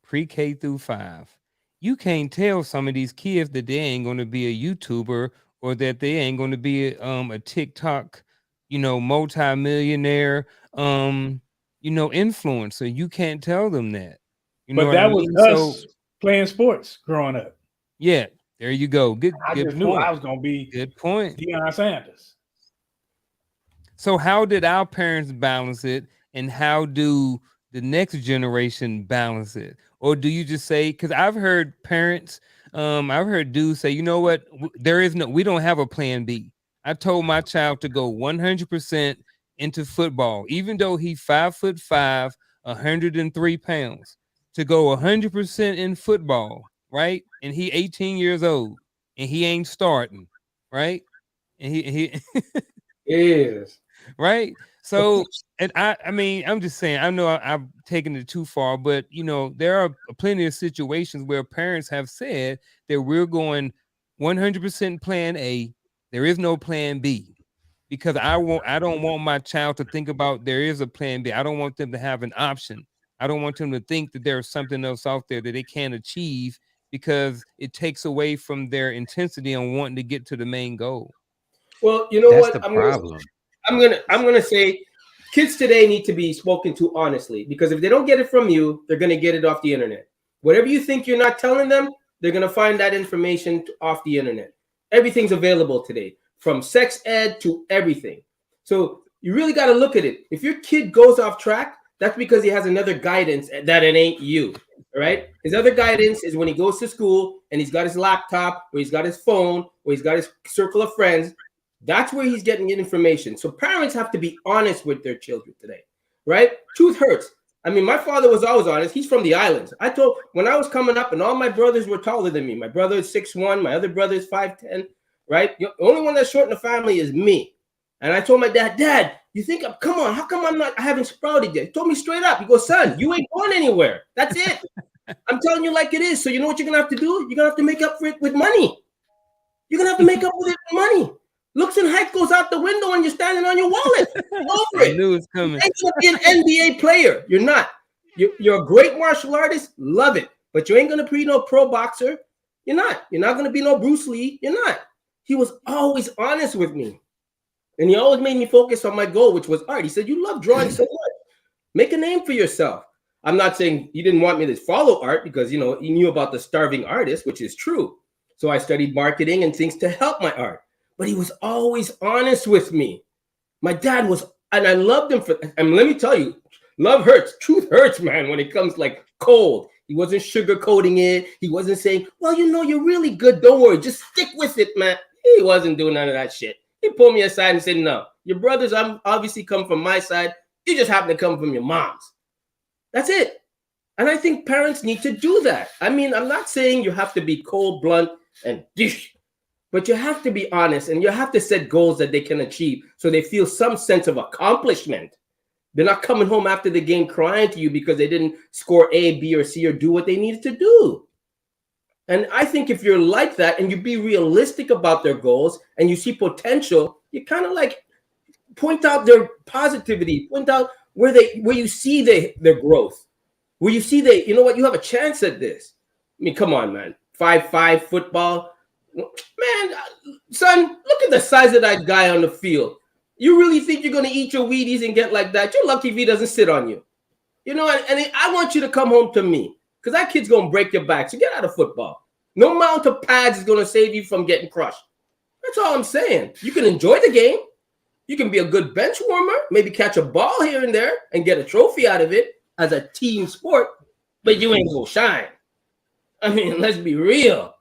pre-K through 5. You can't tell some of these kids that they ain't going to be a YouTuber or that they ain't going to be a TikTok, multi-millionaire, influencer. You can't tell them that. You know But what I that was mean? So us playing sports growing up. yeah, there you go. Good, I good just knew I point. was going to be Good point. Deion Sanders. So how did our parents balance it, and how do the next generation balance it? Or do you just say? Because I've heard parents, I've heard dudes say, you know what, we don't have a plan B. I told my child to go 100% into football, even though he's 5'5", 103 pounds, to go 100% in football, right? And he 18 years old, and he ain't starting, right? And he Is right? So, and I mean, I'm just saying, I know I've taken it too far, but there are plenty of situations where parents have said that we're going 100% plan A. There is no plan B because I don't want my child to think about there is a plan B. I don't want them to have an option. I don't want them to think that there's something else out there that they can't achieve because it takes away from their intensity on wanting to get to the main goal. well, you know That's what? the problem. I'm gonna say kids today need to be spoken to honestly because if they don't get it from you, they're gonna get it off the internet. Whatever you think you're not telling them, they're gonna find that information off the internet. Everything's available today. from sex ed to everything. So you really got to look at it. If your kid goes off track, that's because he has another guidance that it ain't you, right? His other guidance is when he goes to school and he's got his laptop, or he's got his phone, or he's got his circle of friends. That's where he's getting information. So parents have to be honest with their children today, right? Truth hurts. I mean, my father was always honest. He's from the islands. I told when I was coming up and all my brothers were taller than me. My brother is 6'1", my other brother is 5'10", right? The only one that's short in the family is me. And I told my dad, you think, come on, how come I haven't sprouted yet? He told me straight up. He goes, son, you ain't going anywhere. That's it. I'm telling you like it is. So you know what you're going to have to do? You're going to have to make up for it with money. You're going to have to make up with it with money. Looks and height goes out the window and you're standing on your wallet. Over it. I knew it was coming. You ain't gonna be an NBA player. You're not. You're a great martial artist. Love it. But you ain't going to be no pro boxer. You're not. You're not going to be no Bruce Lee. You're not. He was always honest with me. And he always made me focus on my goal, which was art. He said, you love drawing so much. Make a name for yourself. I'm not saying he didn't want me to follow art because, he knew about the starving artist, which is true. So I studied marketing and things to help my art. But he was always honest with me. My dad was, and I loved him for, and let me tell you, love hurts. Truth hurts, man, when it comes like cold. He wasn't sugarcoating it. He wasn't saying, well, you're really good. Don't worry. Just stick with it, man. He wasn't doing none of that shit. He pulled me aside and said, no, your brothers obviously come from my side. You just happen to come from your mom's. That's it. And I think parents need to do that. I mean, I'm not saying you have to be cold, blunt, and dish, but you have to be honest and you have to set goals that they can achieve so they feel some sense of accomplishment. They're not coming home after the game crying to you because they didn't score A, B, or C or do what they needed to do. And I think if you're like that and you be realistic about their goals and you see potential, you kind of like point out their positivity, point out where you see their growth, where you see you have a chance at this. I mean, come on, man. 5'5" football. Man, son, look at the size of that guy on the field. You really think you're going to eat your Wheaties and get like that? You're lucky if he doesn't sit on you. And I want you to come home to me because that kid's going to break your back. So get out of football. No amount of pads is going to save you from getting crushed. That's all I'm saying. You can enjoy the game. You can be a good bench warmer, maybe catch a ball here and there and get a trophy out of it as a team sport, but you ain't going to shine. I mean, let's be real.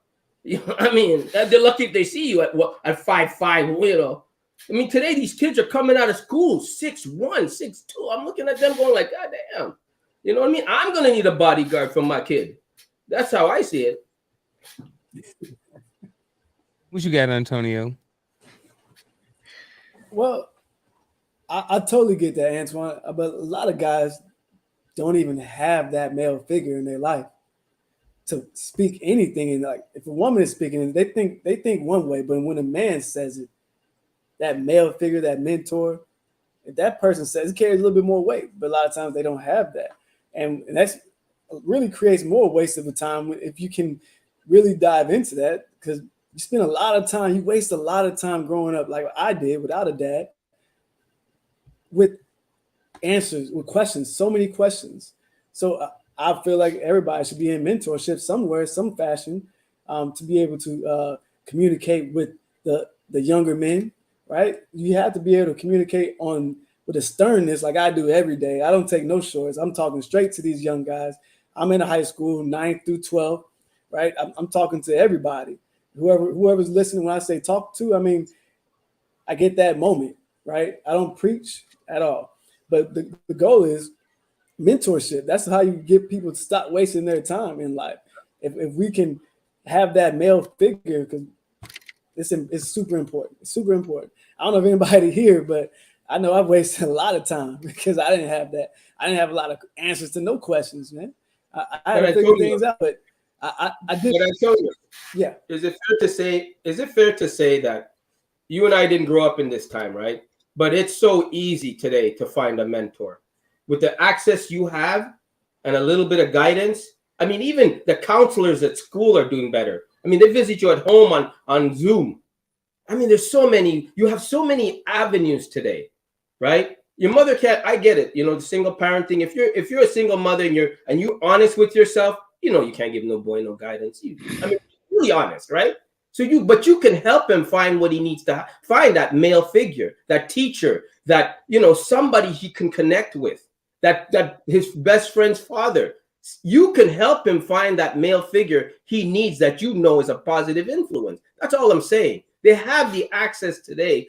I mean, they're lucky if they see you at 5'5", I mean, today these kids are coming out of school 6'1", 6'2". I'm looking at them going like, God damn. You know what I mean? I'm going to need a bodyguard for my kid. That's how I see it. What you got, Antonio? Well, I totally get that, Antoine. But a lot of guys don't even have that male figure in their life to speak anything. And like, if a woman is speaking, they think one way, but when a man says it, that male figure, that mentor, if that person says it, carries a little bit more weight. But a lot of times they don't have that, and that's really creates more waste of the time if you can really dive into that, because you spend a lot of time, you waste a lot of time growing up like I did without a dad, with answers, with questions, so many questions. So I feel like everybody should be in mentorship somewhere, some fashion, to be able to communicate with the younger men, right? You have to be able to communicate with a sternness like I do every day. I don't take no shorts. I'm talking straight to these young guys. I'm in a high school, 9th through 12th, right? I'm talking to everybody. Whoever's listening when I say talk to, I mean, I get that moment, right? I don't preach at all. But the goal is mentorship. That's how you get people to stop wasting their time in life. If we can have that male figure, because it's super important. It's super important. I don't know if anybody here, but I know I've wasted a lot of time because I didn't have that. I didn't have a lot of answers to no questions, man. I had to figure things out, but I did. But I tell you, yeah. Is it fair to say that you and I didn't grow up in this time, right? But it's so easy today to find a mentor. With the access you have and a little bit of guidance, I mean, even the counselors at school are doing better. I mean, they visit you at home on Zoom. I mean, you have so many avenues today, right? Your mother can't, I get it, the single parenting. If you're a single mother and you're honest with yourself, you can't give no boy no guidance. I mean, really honest, right? But you can help him find what he needs to find, that male figure, that teacher, that, somebody he can connect with, that his best friend's father. You can help him find that male figure he needs that is a positive influence. That's all I'm saying. They have the access today,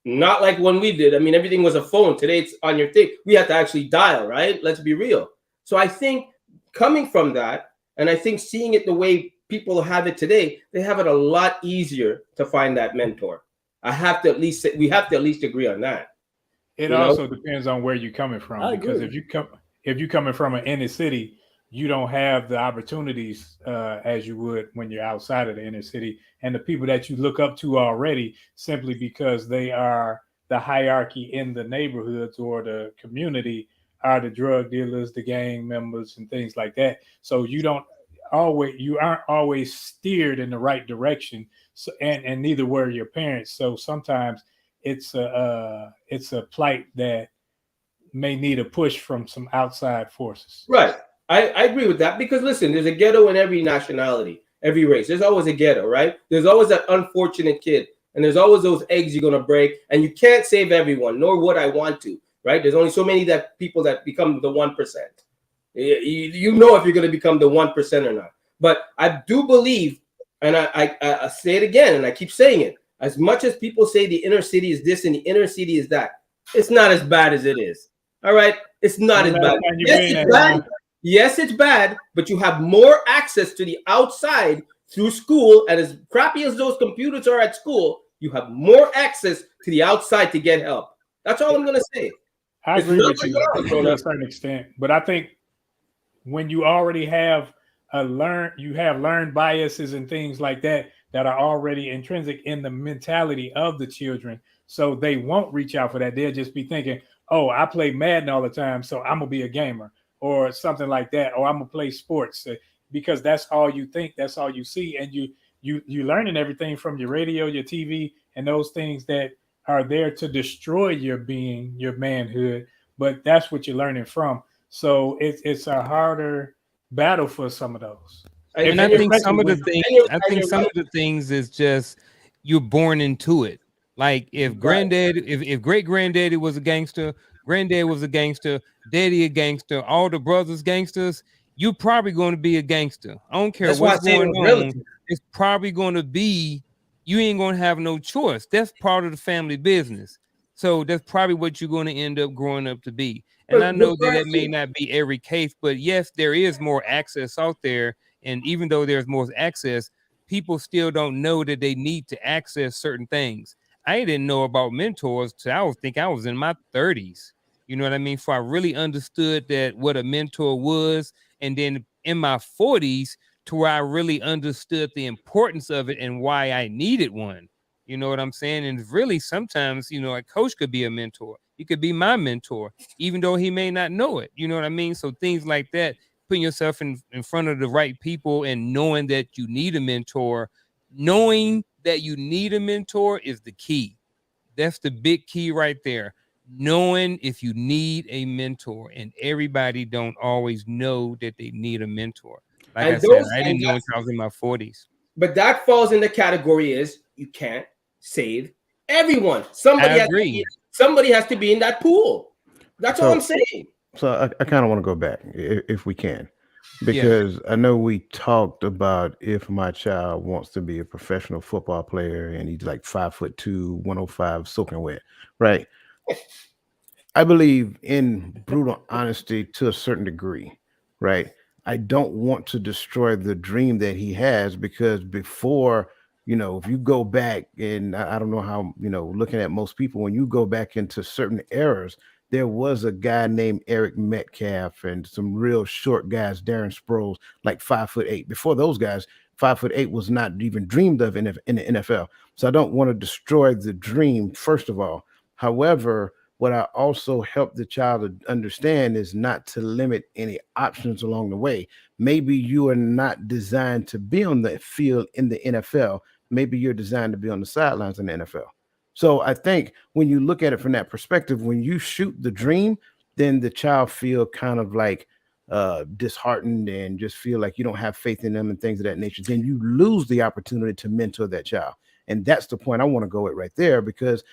not like when we did. I mean, everything was a phone. Today it's on your thing. We have to actually dial, right? Let's be real. So I think coming from that, and I think seeing it the way people have it today, they have it a lot easier to find that mentor. We have to at least agree on that. It also depends on where you're coming from, because agree. if you're coming from an inner city, you don't have the opportunities as you would when you're outside of the inner city, and the people that you look up to already simply because they are the hierarchy in the neighborhoods or the community are the drug dealers, the gang members, and things like that. So you aren't always steered in the right direction. So and neither were your parents. So sometimes it's a plight that may need a push from some outside forces. Right. I agree with that, because listen, there's a ghetto in every nationality, every race. There's always a ghetto, right? There's always that unfortunate kid, and there's always those eggs you're gonna break, and you can't save everyone, nor would I want to, right? There's only so many people that become the 1%. You know if you're gonna become the 1% or not. But I do believe, and I say it again, and I keep saying it, as much as people say the inner city is this and the inner city is that, it's not as bad as it is. All right? It's not as bad. Yes, it's bad. Yes, it's bad, but you have more access to the outside through school. And as crappy as those computers are at school, you have more access to the outside to get help. That's all I'm going to say. I agree with you to a certain extent, but I think when you already have learned biases and things like that are already intrinsic in the mentality of the children, so they won't reach out for that. They'll just be thinking, oh, I play Madden all the time, so I'm gonna be a gamer or something like that, or I'm gonna play sports, because that's all you think, that's all you see, and you learning everything from your radio, your TV, and those things that are there to destroy your being, your manhood, but that's what you're learning from. So it's a harder battle for some of those. And I think some of the things is just you're born into it. Like if great granddaddy was a gangster, granddad was a gangster, daddy a gangster, all the brothers gangsters, you're probably going to be a gangster. I don't care what's going on. It's probably going to be, you ain't going to have no choice. That's part of the family business. So that's probably what you're going to end up growing up to be. And I know that may not be every case, but yes, there is more access out there. And even though there's more access, people still don't know that they need to access certain things. I didn't know about mentors till I was in my 30s. You know what I mean? So I really understood that what a mentor was. And then in my 40s, to where I really understood the importance of it and why I needed one. You know what I'm saying? And really, sometimes, a coach could be a mentor. He could be my mentor, even though he may not know it. You know what I mean? So things like that, putting yourself in front of the right people and knowing that you need a mentor, knowing that you need a mentor is the key. That's the big key right there. Knowing if you need a mentor, and everybody don't always know that they need a mentor. Like I said, I didn't know until I was in my 40s. But that falls in the category is you can't save everyone. Somebody has to be in that pool. That's all I'm saying. So I kind of want to go back if we can, because I know we talked about if my child wants to be a professional football player and he's like 5'2", 105, soaking wet, right? I believe in brutal honesty to a certain degree, right? I don't want to destroy the dream that he has, because before, if you go back, and I don't know how, looking at most people, when you go back into certain eras, there was a guy named Eric Metcalf and some real short guys, Darren Sproles, like 5'8". Before those guys, 5'8" was not even dreamed of in the NFL. So I don't want to destroy the dream, first of all. However, what I also help the child to understand is not to limit any options along the way. Maybe you are not designed to be on the field in the NFL. Maybe you're designed to be on the sidelines in the NFL. So I think when you look at it from that perspective, when you shoot the dream, then the child feel kind of like disheartened and just feel like you don't have faith in them and things of that nature, then you lose the opportunity to mentor that child. And that's the point I want to go at right there, because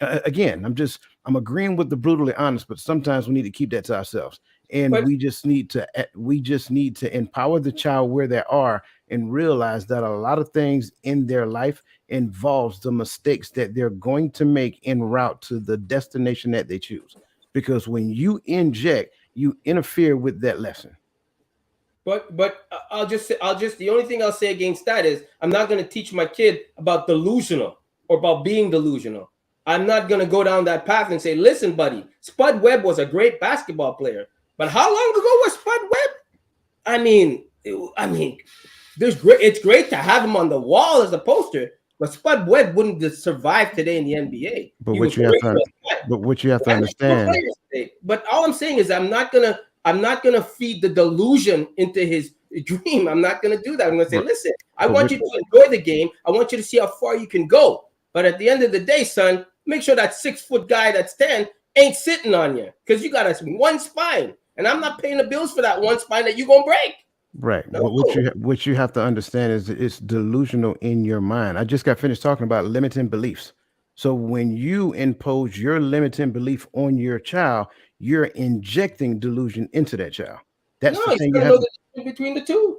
again, I'm agreeing with the brutally honest, but sometimes we need to keep that to ourselves. And But- we just need to empower the child where they are and realize that a lot of things in their life involves the mistakes that they're going to make en route to the destination that they choose. Because when you inject, you interfere with that lesson. But the only thing I'll say against that is I'm not going to teach my kid about delusional or about being delusional. I'm not going to go down that path and say, listen, buddy, Spud Webb was a great basketball player, but how long ago was Spud Webb? I mean, it's great to have him on the wall as a poster, but Spud Webb wouldn't survive today in the NBA. But what you have to understand. But all I'm saying is I'm not gonna feed the delusion into his dream. I'm not gonna do that. I'm gonna say, listen, I want you to enjoy the game. I want you to see how far you can go. But at the end of the day, son, make sure that 6 foot guy that's 10 ain't sitting on you, because you got one spine, and I'm not paying the bills for that one spine that you gonna break. Right. No. But what you have to understand is it's delusional in your mind. I just got finished talking about limiting beliefs. So when you impose your limiting belief on your child, you're injecting delusion into that child. That's the thing. You have the difference between the two.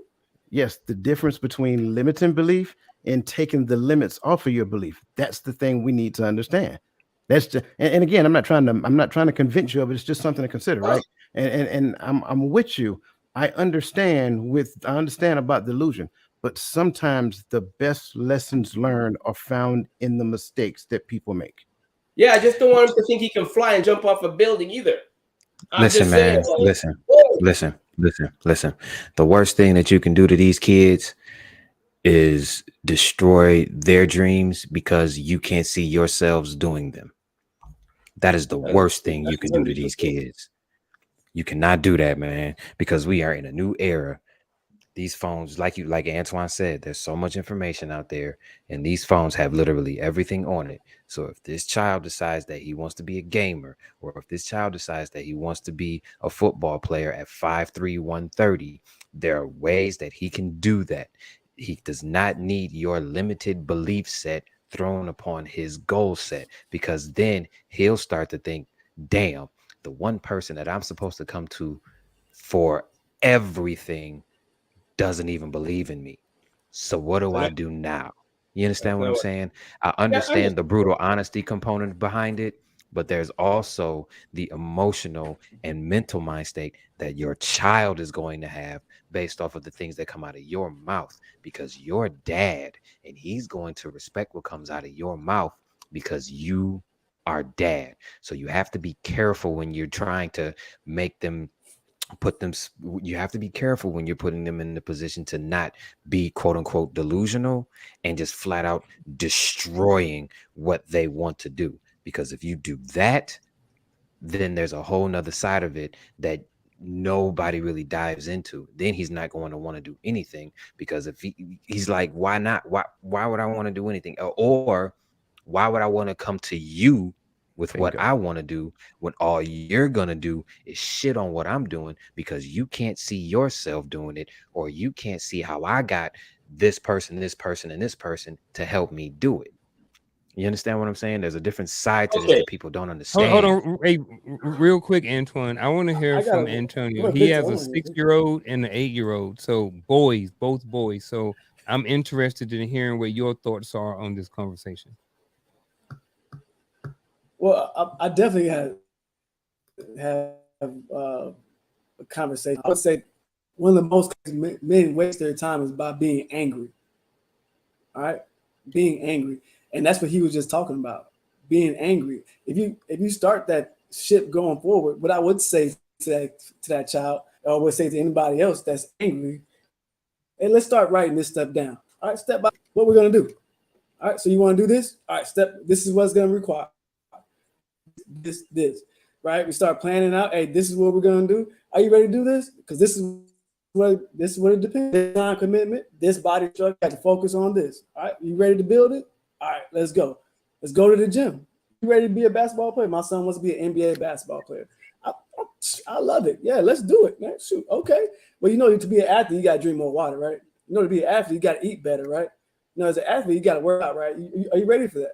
Yes, the difference between limiting belief and taking the limits off of your belief. That's the thing we need to understand. That's and again, I'm not trying to convince you of it. It's just something to consider, right? And I'm with you. I understand about delusion, but sometimes the best lessons learned are found in the mistakes that people make. Yeah, I just don't want him to think he can fly and jump off a building either. Listen, man, listen. The worst thing that you can do to these kids is destroy their dreams because you can't see yourselves doing them. That is the worst thing you can do to these kids. You cannot do that, man, because we are in a new era. These phones, like Antoine said, there's so much information out there, and these phones have literally everything on it. So if this child decides that he wants to be a gamer, or if this child decides that he wants to be a football player at 5'3", 130, there are ways that he can do that. He does not need your limited belief set thrown upon his goal set, because then he'll start to think, damn, the one person that I'm supposed to come to for everything doesn't even believe in me. So what do I do now? You understand what I'm saying? I understand the brutal honesty component behind it, but there's also the emotional and mental mind state that your child is going to have based off of the things that come out of your mouth, because you're dad, and he's going to respect what comes out of your mouth because you are dad. So you have to be careful when you're trying to make them you have to be careful when you're putting them in the position to not be quote unquote delusional and just flat out destroying what they want to do. Because if you do that, then there's a whole nother side of it that nobody really dives into. Then he's not going to want to do anything, because if he's like, why not? Why would I want to do anything? Or why would I want to come to you with what I want to do when all you're going to do is shit on what I'm doing because you can't see yourself doing it, or you can't see how I got this person, and this person to help me do it. You understand what I'm saying? There's a different side to this that people don't understand. Hold on, hey, real quick, Antoine. I want to hear from Antonio. He has a 6-year-old and an 8-year-old. So both boys. So I'm interested in hearing what your thoughts are on this conversation. Well, I definitely have a conversation. I would say one of the most men waste their time is by being angry. All right, being angry, and that's what he was just talking about. Being angry. If you start that ship going forward, what I would say to that child, or would say to anybody else that's angry, hey, let's start writing this stuff down. All right, step by what we're gonna do. All right, so you want to do this? All right, this is what's gonna require. This, right? We start planning out. Hey, this is what we're gonna do. Are you ready to do this? Because this is what it depends. This time commitment, this body structure, got to focus on this. All right, you ready to build it? All right, let's go. Let's go to the gym. You ready to be a basketball player? My son wants to be an NBA basketball player. I love it. Yeah, let's do it, man. Shoot, okay. Well, you know, to be an athlete, you got to drink more water, right? You know, to be an athlete, you got to eat better, right? You know, as an athlete, you got to work out, right? Are you ready for that?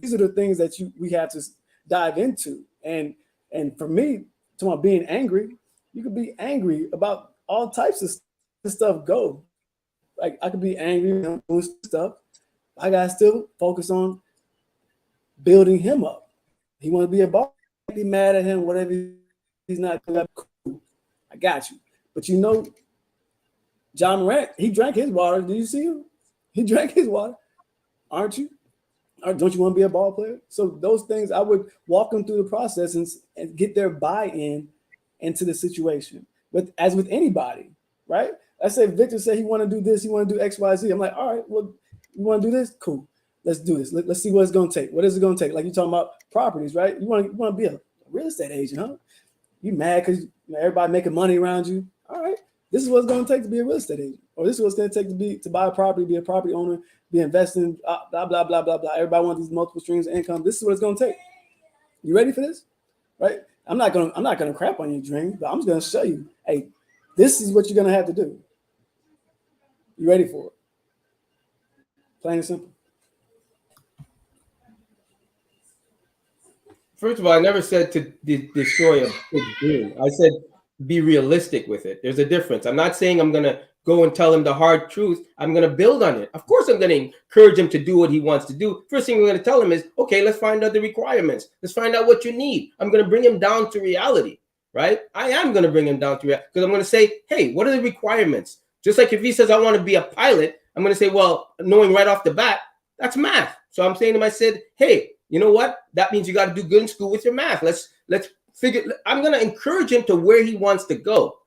These are the things that we have to dive into. And for me, talking about being angry, you could be angry about all types of stuff. Go, like I could be angry doing stuff. I gotta still focus on building him up. He want to be a ball. Be mad at him, whatever he's not doing. Cool. I got you. But you know, John Morant, he drank his water. Did you see him? He drank his water. Aren't you? Don't you want to be a ball player? So those things, I would walk them through the process and get their buy-in into the situation. But as with anybody, right? Let's say Victor said he want to do this, he want to do X, Y, Z. I'm like, all right, well, you want to do this? Cool. Let's do this. Let's see what it's going to take. What is it going to take? Like you're talking about properties, right? You want to be a real estate agent, huh? You mad because everybody making money around you? All right. This is what it's going to take to be a real estate agent, or this is what it's going to take to buy a property, be a property owner, be investing, blah, blah, blah, blah, blah. Everybody wants these multiple streams of income. This is what it's going to take. You ready for this? Right? I'm not gonna crap on your dream, but I'm just gonna show you, hey, this is what you're gonna have to do. You ready for it? Plain and simple. First of all, I never said to destroy a kid's dream. I said be realistic with it. There's a difference. I'm not saying I'm going to go and tell him the hard truth. I'm going to build on it. Of course, I'm going to encourage him to do what he wants to do. First thing we're going to tell him is, okay, let's find out the requirements. Let's find out what you need. I'm going to bring him down to reality, right? I am going to bring him down to reality because I'm going to say, hey, what are the requirements? Just like if he says, I want to be a pilot, I'm going to say, well, knowing right off the bat, that's math. So I'm saying to him, I said, hey, you know what? That means you got to do good in school with your math. Let's figure. I'm going to encourage him to where he wants to go.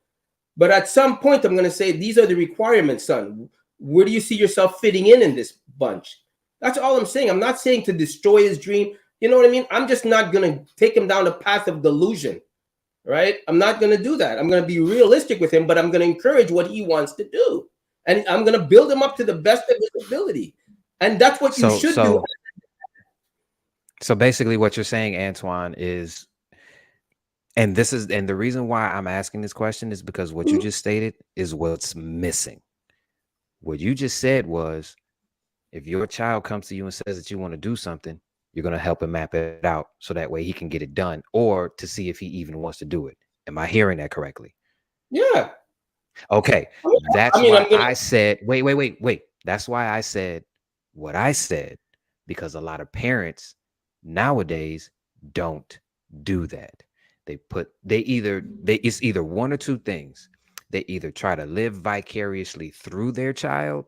But at some point, I'm going to say, these are the requirements, son. Where do you see yourself fitting in this bunch? That's all I'm saying. I'm not saying to destroy his dream. You know what I mean? I'm just not going to take him down the path of delusion, right? I'm not going to do that. I'm going to be realistic with him, but I'm going to encourage what he wants to do. And I'm going to build him up to the best of his ability. And that's what you should do. So basically what you're saying, Antoine, is, and the reason why I'm asking this question is because what you just stated is what's missing. What you just said was, if your child comes to you and says that you want to do something, you're going to help him map it out so that way he can get it done, or to see if he even wants to do it. Am I hearing that correctly? Yeah. Okay. That's why I said, wait. That's why I said what I said, because a lot of parents nowadays don't do that. It's either one or two things. They either try to live vicariously through their child,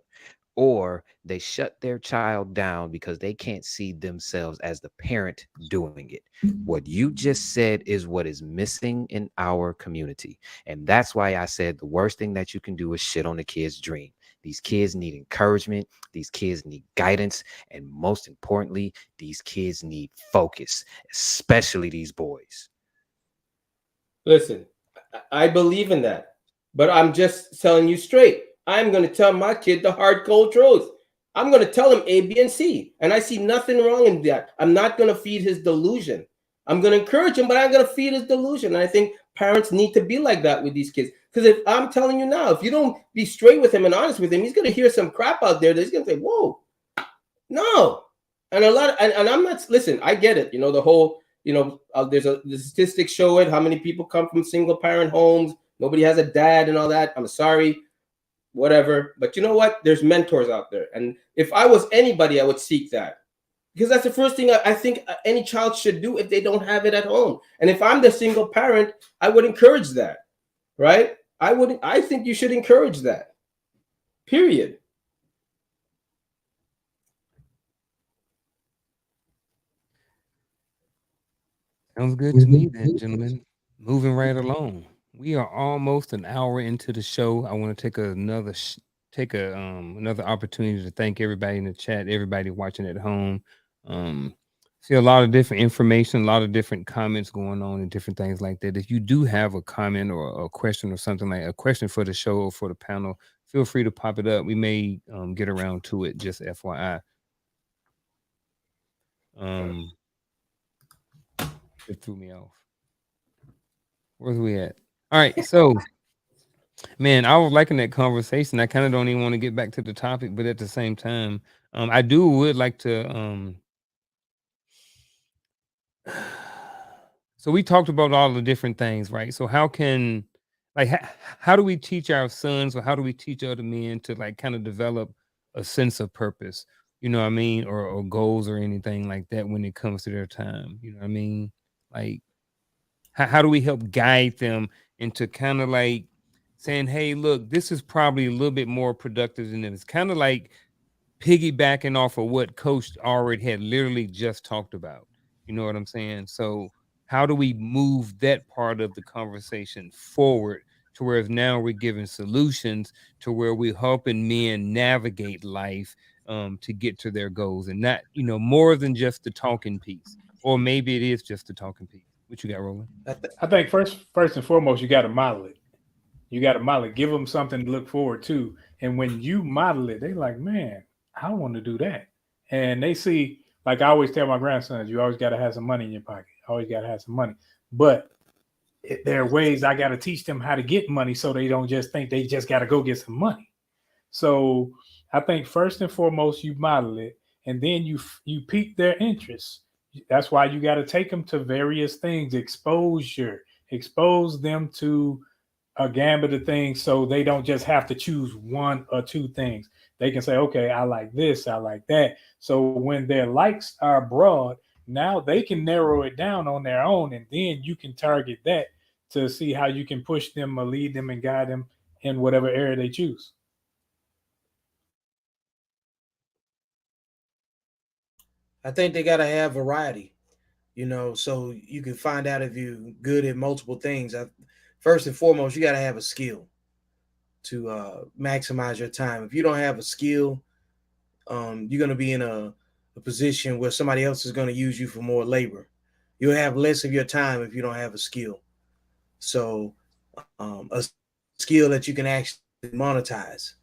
or they shut their child down because they can't see themselves as the parent doing it. What you just said is what is missing in our community. And that's why I said the worst thing that you can do is shit on the kid's dream. These kids need encouragement. These kids need guidance. And most importantly, these kids need focus, especially these boys. Listen, I believe in that, but I'm just telling you straight. I'm going to tell my kid the hard, cold truth. I'm going to tell him A, B, and C. And I see nothing wrong in that. I'm not going to feed his delusion. I'm going to encourage him, but I'm going to feed his delusion. And I think parents need to be like that with these kids. Because if I'm telling you now, if you don't be straight with him and honest with him, he's going to hear some crap out there that he's going to say, whoa, no. And and I'm not, listen, I get it. You know, the whole, the statistics show it, how many people come from single parent homes. Nobody has a dad and all that. I'm sorry, whatever. But you know what? There's mentors out there. And if I was anybody, I would seek that. Because that's the first thing I think any child should do if they don't have it at home. And if I'm the single parent, I would encourage that, right? I think you should encourage that, period. Sounds good to me then, gentlemen. Moving right along. We are almost an hour into the show. I want to take another opportunity to thank everybody in the chat, everybody watching at home. See a lot of different information, a lot of different comments going on and different things like that. If you do have a comment or a question or something, like a question for the show or for the panel, feel free to pop it up. We may get around to it, just FYI. It threw me off. Where's we at? All right, so man, I was liking that conversation. I kind of don't even want to get back to the topic, but at the same time, I do would like to. So we talked about all the different things, right? So how can, like, how do we teach our sons, or how do we teach other men to like kind of develop a sense of purpose? You know what I mean, or goals or anything like that when it comes to their time. You know what I mean? Like, how do we help guide them into kind of like saying, hey, look, this is probably a little bit more productive than this. Kind of like piggybacking off of what Coach already had literally just talked about. You know what I'm saying? So how do we move that part of the conversation forward to whereas now we're giving solutions to where we're helping men navigate life, to get to their goals, and not, more than just the talking piece, or maybe it is just the talking piece. What you got, Roland? I think first and foremost, you got to model it. You got to model it. Give them something to look forward to. And when you model it, they like, man, I want to do that. And they see, like I always tell my grandsons, you always got to have some money in your pocket. Always got to have some money. But there are ways I got to teach them how to get money so they don't just think they just got to go get some money. So I think first and foremost, you model it, and then you pique their interest. That's why you got to take them to various things, exposure, expose them to a gambit of things so they don't just have to choose one or two things. They can say, okay, I like this, I like that. So when their likes are broad, now they can narrow it down on their own, and then you can target that to see how you can push them or lead them and guide them in whatever area they choose. I think they gotta have variety, so you can find out if you're good at multiple things. First and foremost, you gotta have a skill to maximize your time. If you don't have a skill, you're gonna be in a position where somebody else is gonna use you for more labor. You'll have less of your time if you don't have a skill. So, a skill that you can actually monetize,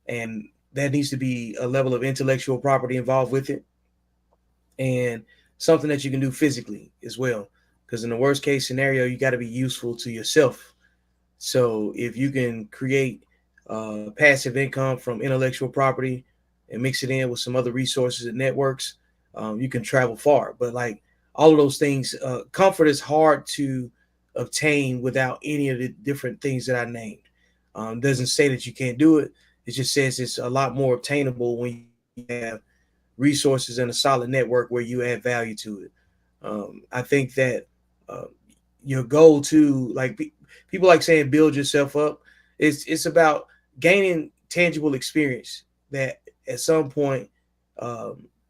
and that needs to be a level of intellectual property involved with it, and something that you can do physically as well. Because in the worst case scenario, you got to be useful to yourself. So if you can create passive income from intellectual property and mix it in with some other resources and networks, you can travel far. But like all of those things, comfort is hard to obtain without any of the different things that I named. Doesn't say that you can't do it. It just says it's a lot more obtainable when you have resources and a solid network where you add value to it. I think that uh, your goal to like people like saying build yourself up. It's about gaining tangible experience that at some point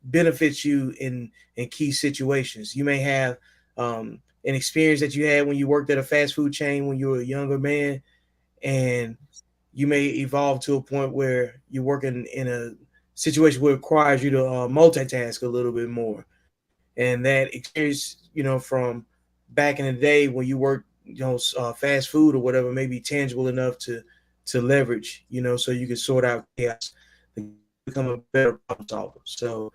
benefits you in key situations. You may have an experience that you had when you worked at a fast food chain when you were a younger man, and you may evolve to a point where you're working in a situation where it requires you to multitask a little bit more. And that experience, from back in the day when you worked, fast food or whatever, may be tangible enough to leverage, so you can sort out chaos, become a better problem solver. So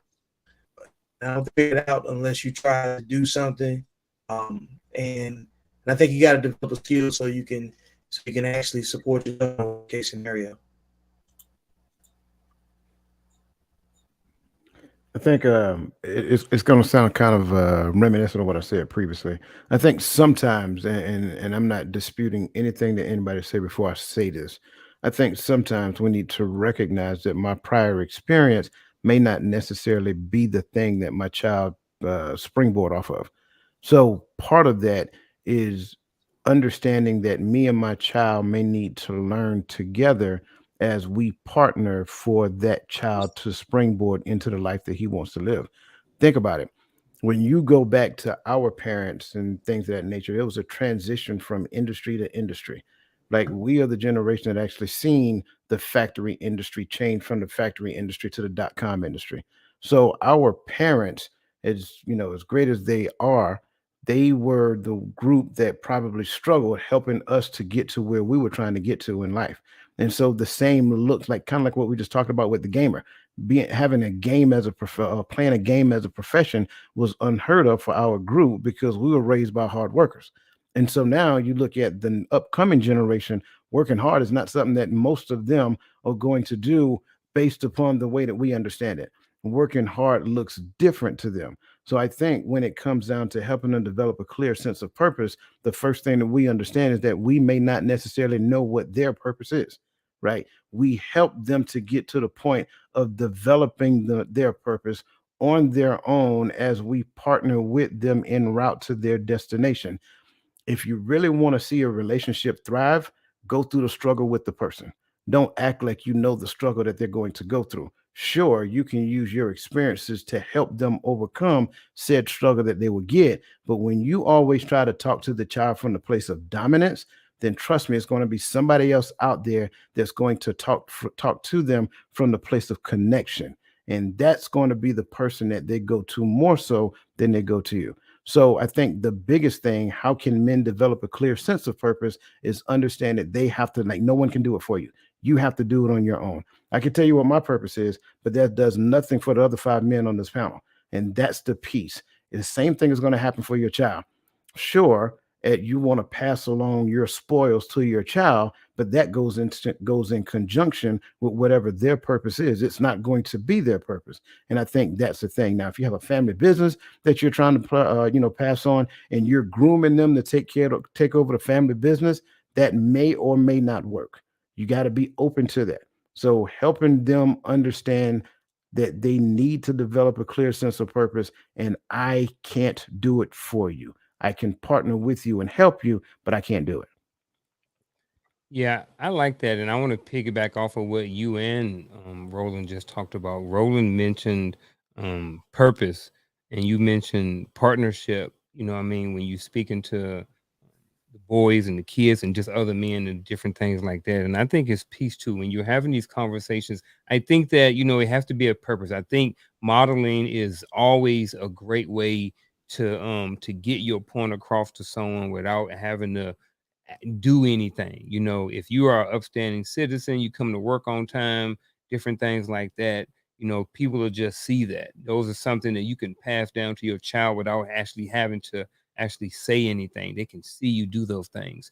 I don't figure it out unless you try to do something, and I think you got to develop a skill so you can actually support your case scenario. I think it's going to sound kind of reminiscent of what I said previously. I think sometimes, and I'm not disputing anything that anybody said before I say this. I think sometimes we need to recognize that my prior experience may not necessarily be the thing that my child springboard off of. So part of that is understanding that me and my child may need to learn together as we partner for that child to springboard into the life that he wants to live. Think about it. When you go back to our parents and things of that nature, it was a transition from industry to industry. Like we are the generation that actually seen the factory industry change from the factory industry to the .com industry. So our parents, as great as they are, they were the group that probably struggled helping us to get to where we were trying to get to in life. And so the same looks like kind of like what we just talked about with the gamer. Being having a game as playing a game as a profession was unheard of for our group because we were raised by hard workers. And so now you look at the upcoming generation, working hard is not something that most of them are going to do based upon the way that we understand it. Working hard looks different to them. So I think when it comes down to helping them develop a clear sense of purpose, the first thing that we understand is that we may not necessarily know what their purpose is, right? We help them to get to the point of developing their purpose on their own as we partner with them en route to their destination. If you really want to see a relationship thrive, go through the struggle with the person. Don't act like you know the struggle that they're going to go through. Sure, you can use your experiences to help them overcome said struggle that they will get. But when you always try to talk to the child from the place of dominance, then trust me, it's going to be somebody else out there that's going to talk to them from the place of connection. And that's going to be the person that they go to more so than they go to you. So I think the biggest thing, how can men develop a clear sense of purpose, is understand that they have to, like, no one can do it for you. You have to do it on your own. I can tell you what my purpose is, but that does nothing for the other 5 men on this panel. And that's the piece. The same thing is going to happen for your child. Sure, you want to pass along your spoils to your child, but that goes in conjunction with whatever their purpose is. It's not going to be their purpose, and I think that's the thing. Now, if you have a family business that you're trying to pass on, and you're grooming them to take over the family business, that may or may not work. You got to be open to that. So helping them understand that they need to develop a clear sense of purpose, and I can't do it for you. I can partner with you and help you, but I can't do it. Yeah, I like that, and I want to piggyback off of what you and Roland just talked about. Roland mentioned purpose, and you mentioned partnership. You know, what I mean, when you speaking to the boys and the kids and just other men and different things like that. And I think it's peace too. When you're having these conversations, I think that, it has to be a purpose. I think modeling is always a great way to get your point across to someone without having to do anything. If you are an upstanding citizen, you come to work on time, different things like that, people will just see that. Those are something that you can pass down to your child without actually having to actually say anything. They can see you do those things.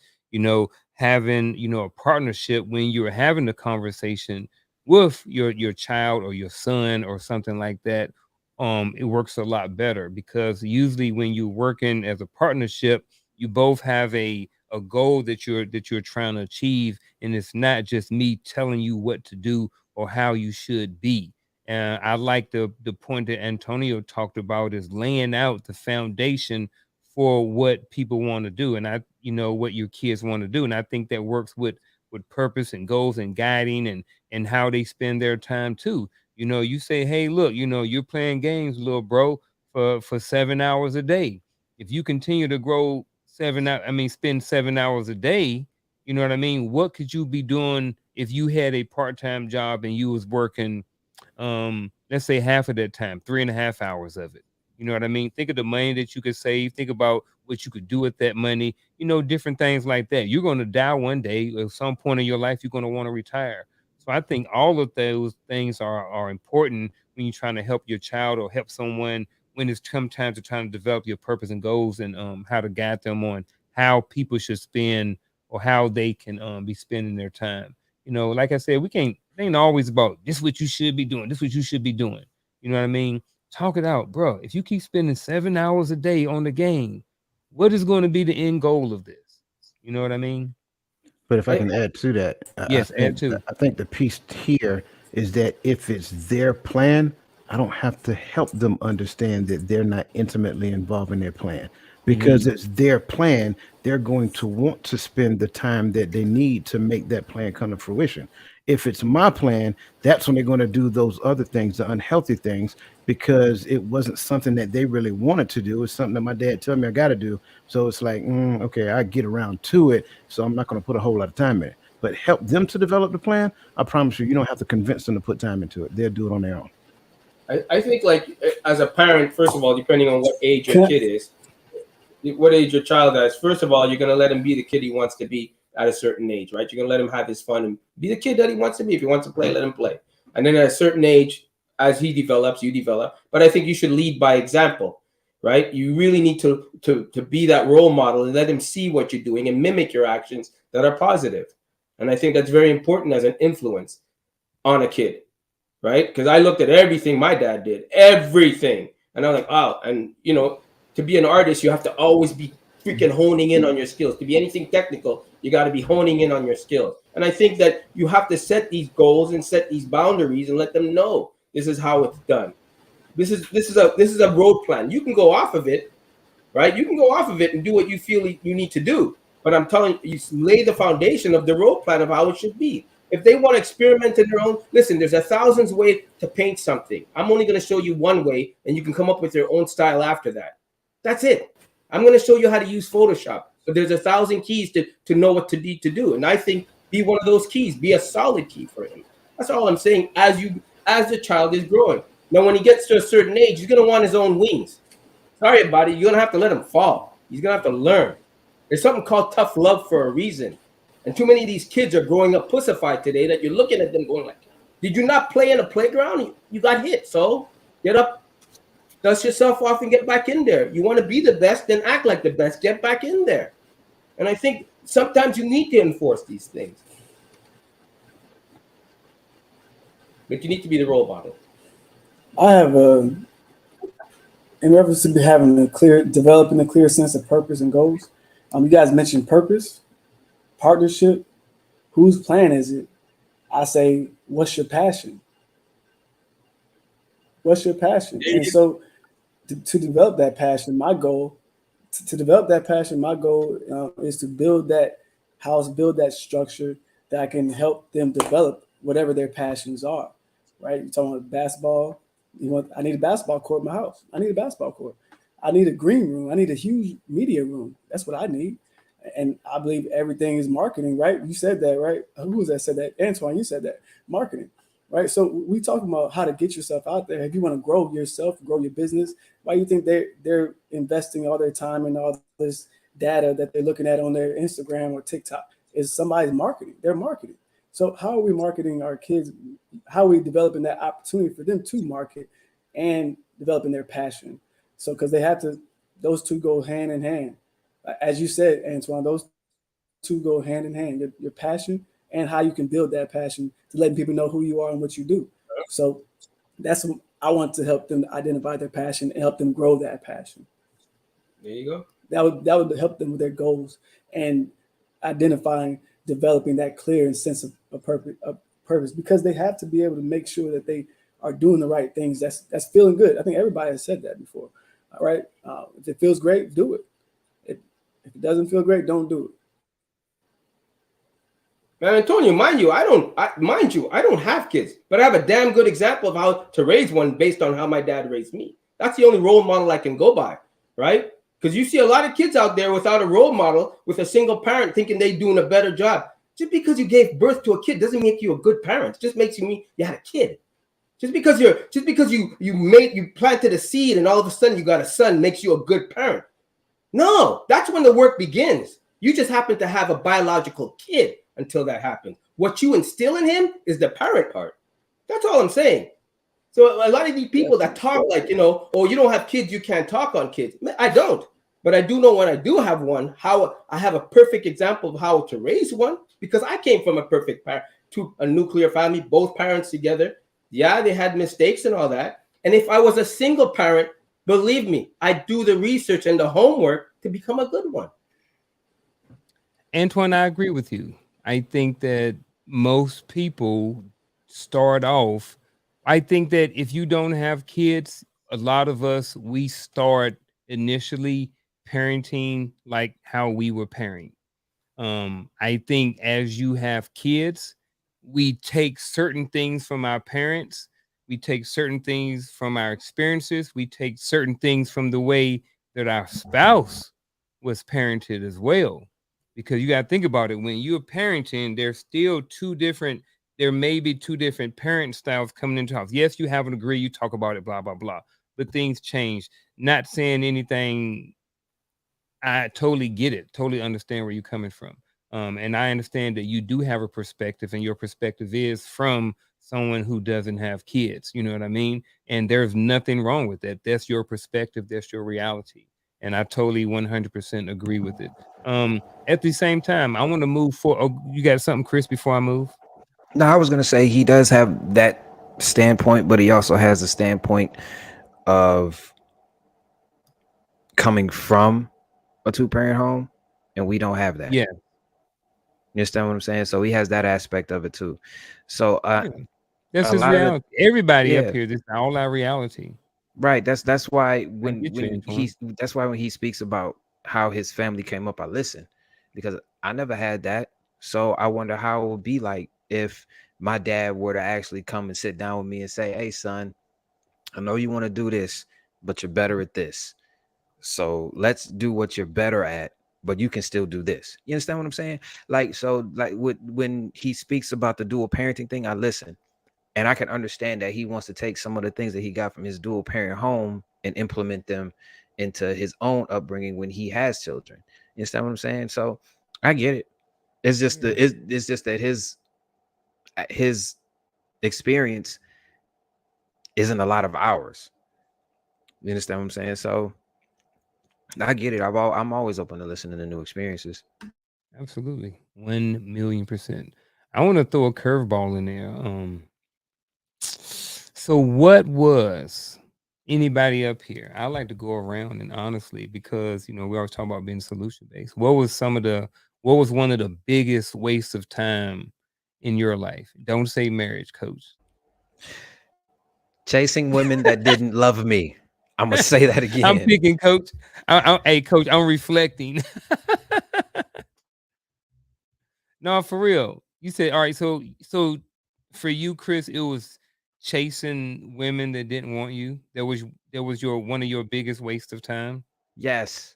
Having, a partnership when you're having a conversation with your child or your son or something like that, it works a lot better, because usually when you're working as a partnership, you both have a goal that you're trying to achieve, and it's not just me telling you what to do or how you should be. And I like the point that Antonio talked about, is laying out the foundation for what people want to do, and what your kids want to do. And I think that works with purpose and goals and guiding and how they spend their time too. You say, hey, look, you're playing games, little bro, for 7 hours a day. If you continue to grow spend 7 hours a day, you know what I mean? What could you be doing if you had a part-time job and you was working, let's say half of that time, 3.5 hours of it? You know what I mean? Think of the money that you could save. Think about what you could do with that money, different things like that. You're going to die one day. At some point in your life, you're going to want to retire. So I think all of those things are important when you're trying to help your child or help someone when it's come time to trying to develop your purpose and goals, and how to guide them on how people should spend or how they can be spending their time. Like I said, it ain't always about this what you should be doing, this what you should be doing. You know what I mean? Talk it out, bro. If you keep spending 7 hours a day on the game, what is going to be the end goal of this? You know what I mean? But if I can add to that, Yes, add to. I think the piece here is that if it's their plan, I don't have to help them understand that they're not intimately involved in their plan, because it's their plan. They're going to want to spend the time that they need to make that plan come to fruition. If it's my plan, that's when they're going to do those other things, the unhealthy things, because it wasn't something that they really wanted to do. It's something that my dad told me I got to do. So it's like, okay, I get around to it. So I'm not going to put a whole lot of time in it. But help them to develop the plan. I promise you don't have to convince them to put time into it. They'll do it on their own. I think, like, as a parent, first of all, depending on what age your kid is, what age your child is, first of all, you're going to let him be the kid he wants to be at a certain age, right? You're going to let him have his fun and be the kid that he wants to be. If he wants to play, let him play. And then at a certain age, as he develops, you develop. But I think you should lead by example. right? You really need to be that role model and let them see what you're doing and mimic your actions that are positive. And I think that's very important as an influence on a kid, right? Because I looked at everything my dad did, everything. And I'm like, wow. And, you know, to be an artist, you have to always be freaking honing in on your skills. To be anything technical, you got to be honing in on your skills. And I think that you have to set these goals and set these boundaries and let them know this is how it's done. This is a road plan. You can go off of it, right? You can go off of it and do what you feel you need to do. But I'm telling you, you lay the foundation of the road plan of how it should be. If they want to experiment in their own, listen, there's 1,000 ways to paint something. I'm only going to show you one way, and you can come up with your own style after that. That's it. I'm going to show you how to use Photoshop. But there's 1,000 keys to know what to need to do. And I think be one of those keys. Be a solid key for him. That's all I'm saying. As the child is growing. Now, when he gets to a certain age, he's going to want his own wings. Sorry about it. You're going to have to let him fall. He's going to have to learn. There's something called tough love for a reason. And too many of these kids are growing up pussified today that you're looking at them going like, did you not play in a playground? You got hit. So get up, dust yourself off and get back in there. You want to be the best, then act like the best. Get back in there. And I think sometimes you need to enforce these things. But you need to be the role model. I have in reference to developing a clear sense of purpose and goals. You guys mentioned purpose, partnership. Whose plan is it? I say, what's your passion? What's your passion? And so, to develop that passion, my goal is to build that house, build that structure that I can help them develop whatever their passions are. Right? You're talking about basketball. I need a basketball court in my house. I need a basketball court. I need a green room. I need a huge media room. That's what I need. And I believe everything is marketing, right? You said that, right? Who was that said that? Antoine, you said that. Marketing, right? So we talking about how to get yourself out there. If you want to grow yourself, grow your business, why do you think they're investing all their time and all this data that they're looking at on their Instagram or TikTok? Is somebody's marketing. They're marketing. So how are we marketing our kids? How are we developing that opportunity for them to market and developing their passion? So because those two go hand in hand. As you said, Antoine, those two go hand in hand. Your passion and how you can build that passion to letting people know who you are and what you do. So that's what I want to help them identify their passion and help them grow that passion. There you go. That would help them with their goals and identifying, developing that clear sense of purpose, because they have to be able to make sure that they are doing the right things. That's feeling good. I think everybody has said that before. All right. If it feels great, do it. If it doesn't feel great, don't do it. Man, Antonio, mind you, I don't have kids, but I have a damn good example of how to raise one based on how my dad raised me. That's the only role model I can go by, right? Because you see a lot of kids out there without a role model, with a single parent thinking they're doing a better job. Just because you gave birth to a kid doesn't make you a good parent. It just makes you had a kid. Just because you planted a seed and all of a sudden you got a son makes you a good parent. No, that's when the work begins. You just happen to have a biological kid until that happens. What you instill in him is the parent part. That's all I'm saying. So a lot of these people that talk like, oh, you don't have kids, you can't talk on kids. I don't. But I do know when I do have one, how I have a perfect example of how to raise one, because I came from a perfect parent to a nuclear family, both parents together. Yeah, they had mistakes and all that. And if I was a single parent, believe me, I do the research and the homework to become a good one. Antoine, I agree with you. I think that most people start off. I think that if you don't have kids, a lot of us, we start initially parenting like how we were parenting. I think as you have kids, we take certain things from our parents, we take certain things from our experiences, we take certain things from the way that our spouse was parented as well. Because you got to think about it, when you're parenting, there may be two different parent styles coming into the house. Yes, you have an agree, you talk about it, blah, blah, blah. But things change. Not saying anything. I totally get it, totally understand where you're coming from. And I understand that you do have a perspective, and your perspective is from someone who doesn't have kids. You know what I mean? And there's nothing wrong with that. That's your perspective. That's your reality. And I totally 100% agree with it. At the same time, I want to move for. Oh, you got something, Chris? Before I move, No, I was gonna say he does have that standpoint, but he also has a standpoint of coming from a two-parent home, and we don't have that. yeah, You understand what I'm saying? So he has that aspect of it too. So yeah. That's a his lot of the reality. Everybody up yeah, here, this is all our reality. right. That's why I get you, Antoine. when he speaks about how his family came up, I listen because I never had that. So I wonder how it would be like if my dad were to actually come and sit down with me and say, "Hey, son, I know you want to do this, but you're better at this. So let's do what you're better at, but you can still do this." You understand what I'm saying? Like, so like when he speaks about the dual parenting thing, I listen. And I can understand that he wants to take some of the things that he got from his dual parent home and implement them into his own upbringing when he has children. You understand what I'm saying? So I get it. It's just Yeah. it's just that his experience isn't a lot of ours. You understand what I'm saying? So I get it. I'm always open to listening to new experiences. Absolutely. 1,000,000%. I want to throw a curveball in there. So what was anybody up here? I like to go around and honestly, because we always talk about being solution based. What was one of the biggest wastes of time in your life? Don't say marriage, coach. Chasing women that didn't love me. I'm gonna say that I'm again. picking, coach. Hey, coach, I'm reflecting. No, for real. You said, all right, so for you, Chris, it was chasing women that didn't want you. That was your one of your biggest waste of time. Yes.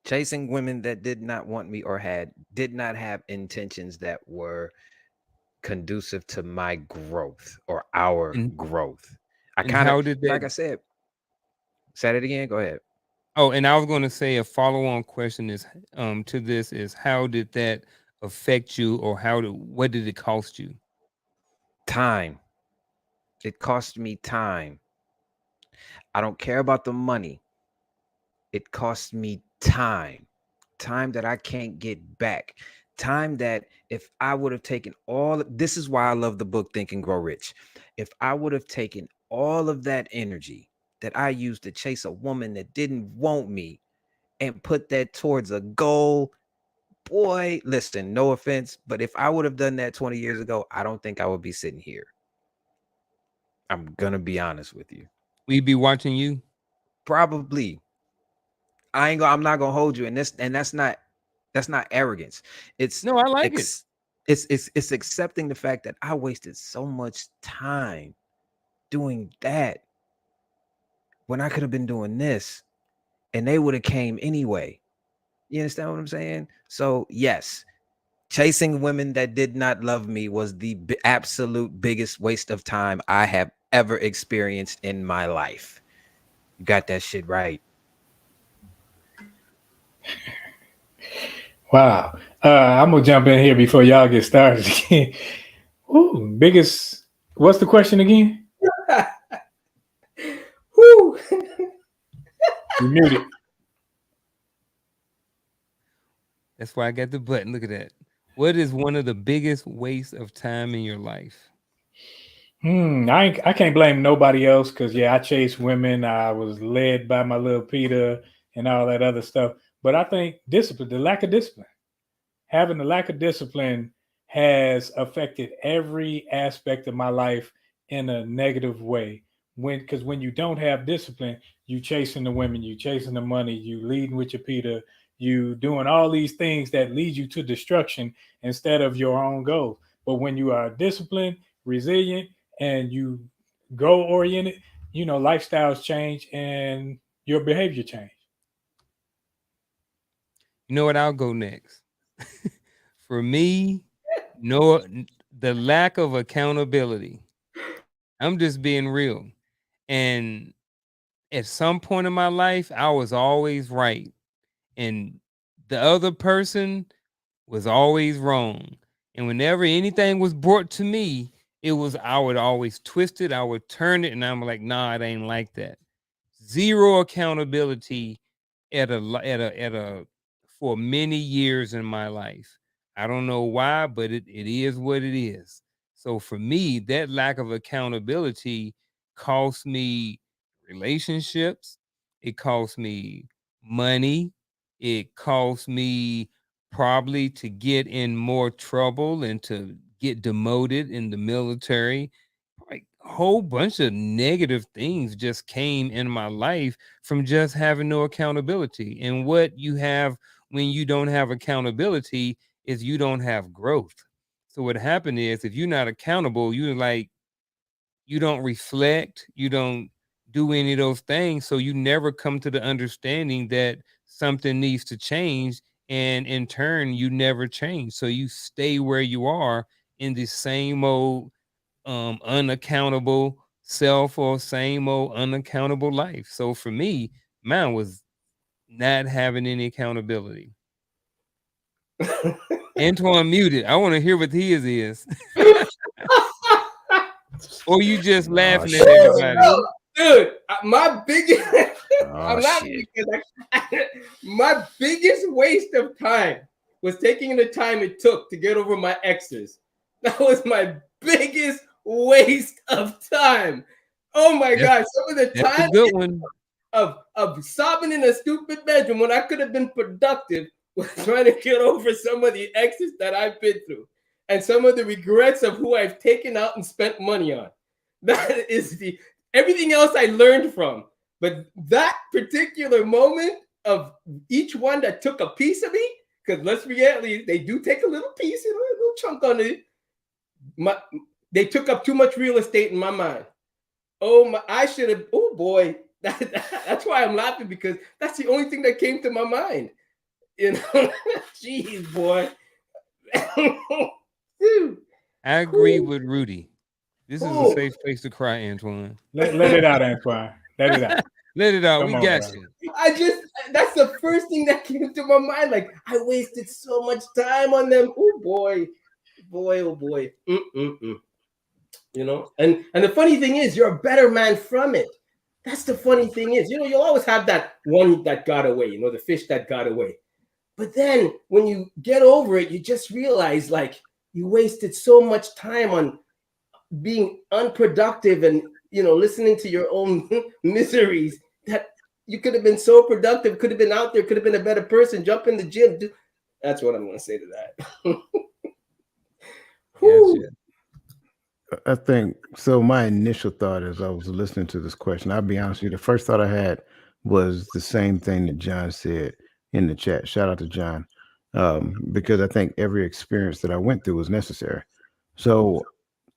Chasing women that did not want me or did not have intentions that were conducive to my growth or our And growth. I and kind of how did that like I said it again. Go ahead. Oh, and I was gonna say a follow-on question is to this is how did that affect you, or what did it cost you? Time. It cost me time. I don't care about the money. It cost me time. Time that I can't get back. Time that if I would have taken this is why I love the book Think and Grow Rich. If I would have taken all of that energy that I used to chase a woman that didn't want me and put that towards a goal, boy, listen, no offense, but if I would have done that 20 years ago, I don't think I would be sitting here. I'm gonna be honest with you. We'd be watching you. Probably. I'm not gonna hold you. And that's not arrogance. It's No, I like it. ex, it's accepting the fact that I wasted so much time doing that when I could have been doing this and they would have came anyway. You understand what I'm saying? So yes, chasing women that did not love me was the absolute biggest waste of time I have ever experienced in my life. You got that shit right. Wow. I'm gonna jump in here before y'all get started again. Ooh, biggest. What's the question again? Whew. You muted. That's why I got the button. Look at that. What is one of the biggest wastes of time in your life? I can't blame nobody else because I chased women. I was led by my little Peter and all that other stuff. But I think discipline, the lack of discipline, having the lack of discipline has affected every aspect of my life in a negative way. When you don't have discipline, you chasing the women, you chasing the money, you leading with your Peter, you doing all these things that lead you to destruction instead of your own goals. But when you are disciplined, resilient, and you goal oriented, lifestyles change and your behavior change. You know what? I'll go next. For me, no, the lack of accountability. I'm just being real. And at some point in my life, I was always right, and the other person was always wrong. And whenever anything was brought to me, it was, I would always twist it, I would turn it, and I'm like, nah, it ain't like that. Zero accountability at a for many years in my life. I don't know why, but it is what it is. So for me, that lack of accountability cost me relationships, it cost me money, it cost me probably to get in more trouble and to get demoted in the military. Like a whole bunch of negative things just came in my life from just having no accountability. And what you have when you don't have accountability is you don't have growth. So what happened is if you're not accountable, you're like, you don't reflect, you don't do any of those things. So you never come to the understanding that something needs to change. And in turn, you never change. So you stay where you are in the same old unaccountable self or same old unaccountable life. So for me, mine was not having any accountability. Antoine muted. I want to hear what his is. Or you just Oh, laughing at shit. everybody. Dude, my biggest Oh, I'm laughing shit. because my biggest waste of time was taking the time it took to get over my exes. That was my biggest waste of time. Oh my God. Some of the That's a time good one. of sobbing in a stupid bedroom when I could have been productive was trying to get over some of the exes that I've been through and some of the regrets of who I've taken out and spent money on. That is the everything else I learned from. But that particular moment of each one that took a piece of me, because let's be honest, they do take a little piece, a little chunk on it. They took up too much real estate in my mind. Oh my! I should have. Oh boy, that's why I'm laughing because that's the only thing that came to my mind. You know, jeez, boy. Dude. I agree with Rudy. This is a safe place to cry, Antoine. Let it out, Antoine. Let it out. Let it out. Come We on, got bro. you. That's the first thing that came to my mind. Like, I wasted so much time on them. Oh boy, oh boy. You know, and the funny thing is, you're a better man from it. That's the funny thing is, you'll always have that one that got away, the fish that got away. But then when you get over it, you just realize like you wasted so much time on being unproductive and listening to your own miseries that you could have been so productive, could have been out there, could have been a better person, jump in the gym. That's what I'm going to say to that. Gotcha. I think so. My initial thought as I was listening to this question, I'll be honest with you, the first thought I had was the same thing that John said in the chat. Shout out to John. Because I think every experience that I went through was necessary. So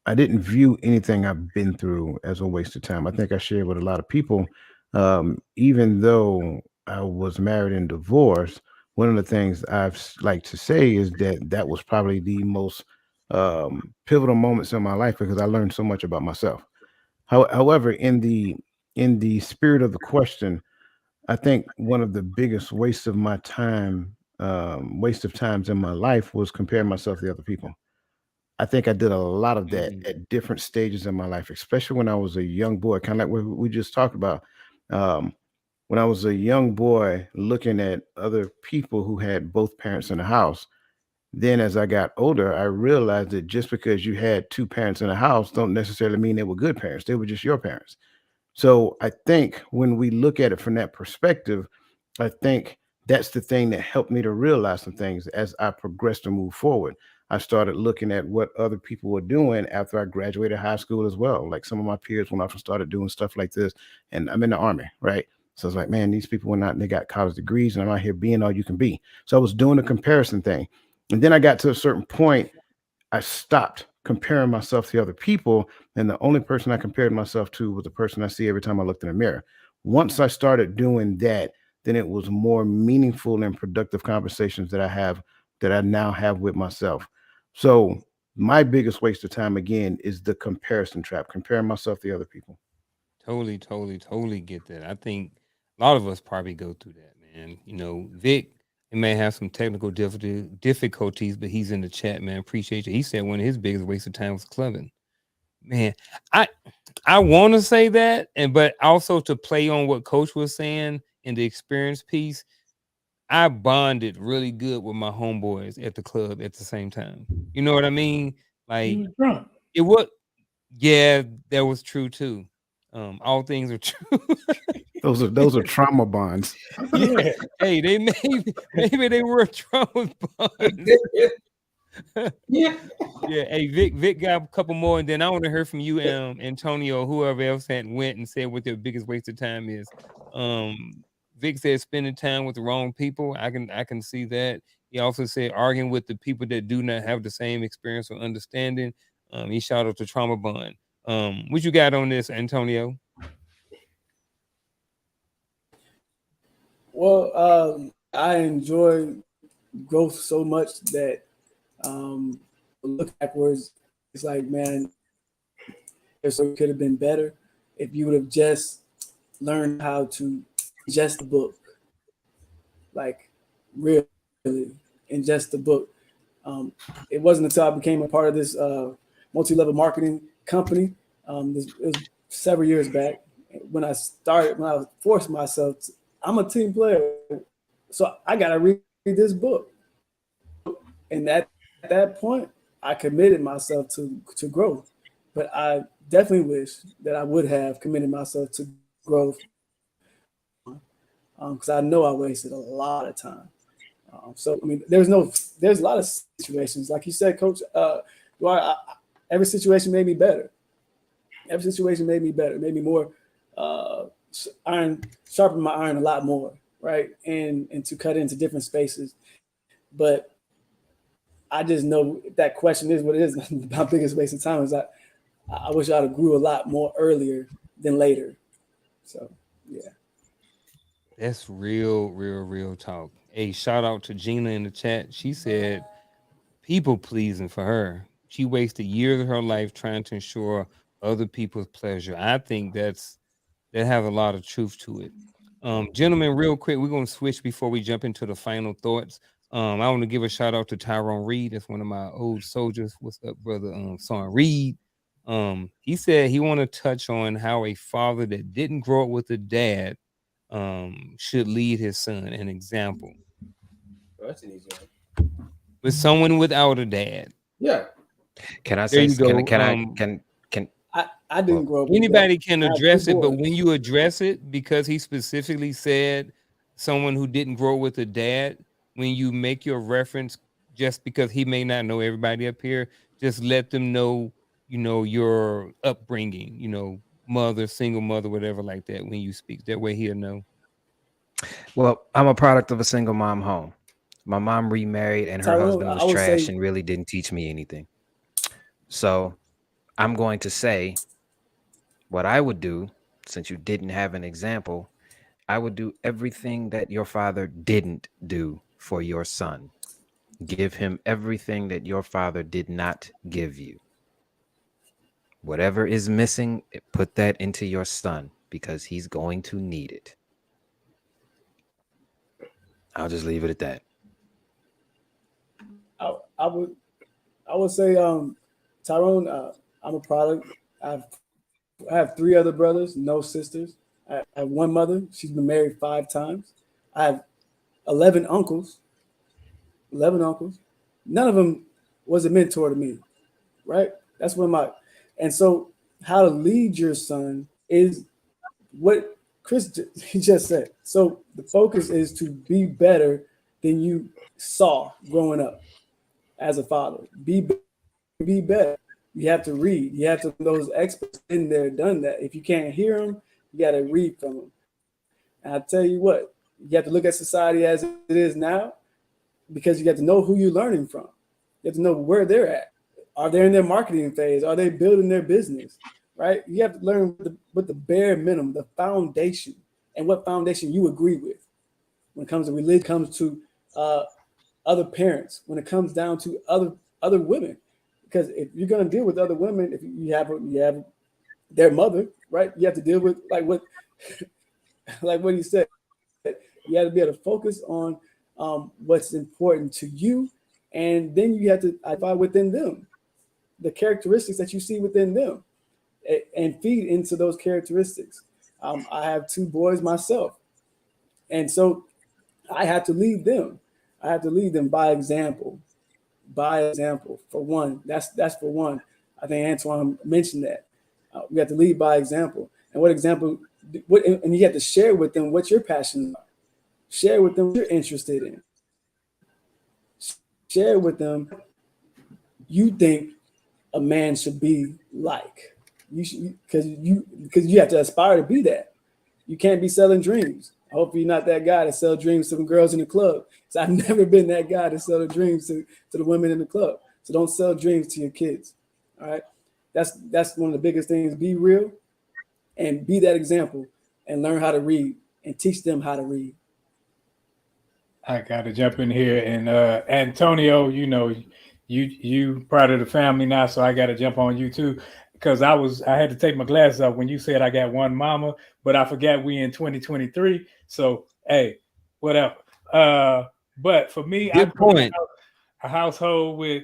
I didn't view anything I've been through as a waste of time. I think I shared with a lot of people, even though I was married and divorced, one of the things like to say is that that was probably the most pivotal moments in my life because I learned so much about myself. However, in the spirit of the question, I think one of the biggest wastes of my time, waste of times in my life was comparing myself to other people. I think I did a lot of that Mhm. at different stages in my life, especially when I was a young boy, kind of like what we just talked about. Um, when I was a young boy, looking at other people who had both parents in the house, then as I got older, I realized that just because you had two parents in the house don't necessarily mean they were good parents. They were just your parents. So I think when we look at it from that perspective, I think that's the thing that helped me to realize some things as I progressed and moved forward. I started looking at what other people were doing after I graduated high school as well. Like some of my peers went off and started doing stuff like this, and I'm in the army, right? So I was like, man, these people went out and they got college degrees, and I'm out here being all you can be. So I was doing a comparison thing. And then I got to a certain point, I stopped comparing myself to other people. And the only person I compared myself to was the person I see every time I looked in the mirror. Once I started doing that, then it was more meaningful and productive conversations that I now have with myself. So my biggest waste of time again is the comparison trap, comparing myself to other people. Totally, totally, totally get that. I think a lot of us probably go through that, man. Vic, he may have some technical difficulties, but he's in the chat, man. Appreciate you. He said one of his biggest waste of time was clubbing. Man, I want to say that, but also to play on what Coach was saying in the experience piece, I bonded really good with my homeboys at the club at the same time. You know what I mean? You Like was drunk. it was, yeah, that was true too. All things are true. Those are trauma bonds. Yeah. Yeah. Hey, they maybe they were trauma bonds. Yeah. Yeah, hey Vic got a couple more, and then I want to hear from you, Antonio, whoever else had went and said what their biggest waste of time is. Vic said spending time with the wrong people. I can see that. He also said arguing with the people that do not have the same experience or understanding. He shout out to trauma bond. What you got on this, Antonio? Well, I enjoy growth so much that look backwards, it's like, man, it could have been better if you would have just learned how to ingest the book, like really ingest the book. It wasn't until I became a part of this multi-level marketing company. It was several years back when I forced myself. I'm a team player, so I gotta read this book. And at that point, I committed myself to growth. But I definitely wish that I would have committed myself to growth because I know I wasted a lot of time. So I mean, there's a lot of situations, like you said, Coach. Every situation made me better. Every situation made me better, made me more sharpen my iron a lot more, right? And to cut into different spaces. But I just know that question is what it is. My biggest waste of time is I wish I'd have grew a lot more earlier than later. So yeah. That's real talk. Hey, shout out to Gina in the chat. She said people pleasing for her. She wasted years of her life trying to ensure other people's pleasure. I think that has a lot of truth to it. Gentlemen, real quick, we're gonna switch before we jump into the final thoughts. I want to give a shout out to Tyrone Reed. That's one of my old soldiers. What's up, brother? Son Reed. He said he want to touch on how a father that didn't grow up with a dad should lead his son an example. Oh, that's an easy one. With someone without a dad. Yeah. Can I There say? you go. I didn't grow up with Anybody can I have address two it, but boys. when you address it, because he specifically said someone who didn't grow with a dad, when you make your reference, just because he may not know everybody up here, just let them know, your upbringing, mother, single mother, whatever like that, when you speak. That way he'll know. Well, I'm a product of a single mom home. My mom remarried and her Tyrone, husband was I would trash say and really didn't teach me anything. So I'm going to say what I would do, since you didn't have an example. I would do everything that your father didn't do for your son. Give him everything that your father did not give you. Whatever is missing, put that into your son because he's going to need it. I'll just leave it at that. I would say Tyrone, I'm a product. I have three other brothers, no sisters. I have one mother. She's been married 5 times. I have 11 uncles. 11 uncles. None of them was a mentor to me, right? That's and so how to lead your son is what Chris he just said. So the focus is to be better than you saw growing up as a father. Be better. You have to read. You have to those experts in there done that. If you can't hear them, you got to read from them. And I tell you what, you have to look at society as it is now, because you have to know who you're learning from. You have to know where they're at. Are they in their marketing phase? Are they building their business? Right? You have to learn what the bare minimum, the foundation, and what foundation you agree with. When it comes to religion, comes to other parents, when it comes down to other women. Because if you're going to deal with other women, if you have their mother, right? You have to deal with like what he said. You have to be able to focus on what's important to you, and then you have to identify within them the characteristics that you see within them. and feed into those characteristics. I have 2 boys myself, and so I have to lead them. I have to lead them by example. By example, for one. That's for one. I think Antoine mentioned that. We have to lead by example. And what example? And you have to share with them what you're passionate about. Share with them what you're interested in. Share with them you think a man should be like. You should, because you have to aspire to be that. You can't be selling dreams. Hopefully you're not that guy to sell dreams to the girls in the club. So I've never been that guy to sell the dreams to the women in the club. So don't sell dreams to your kids. All right. That's one of the biggest things. Be real and be that example and learn how to read and teach them how to read. I gotta jump in here, and Antonio, you part of the family now, so I gotta jump on you too, because I had to take my glasses off when you said I got one mama, but I forgot we in 2023. So hey, whatever. But for me, I Good grew up in point. a household with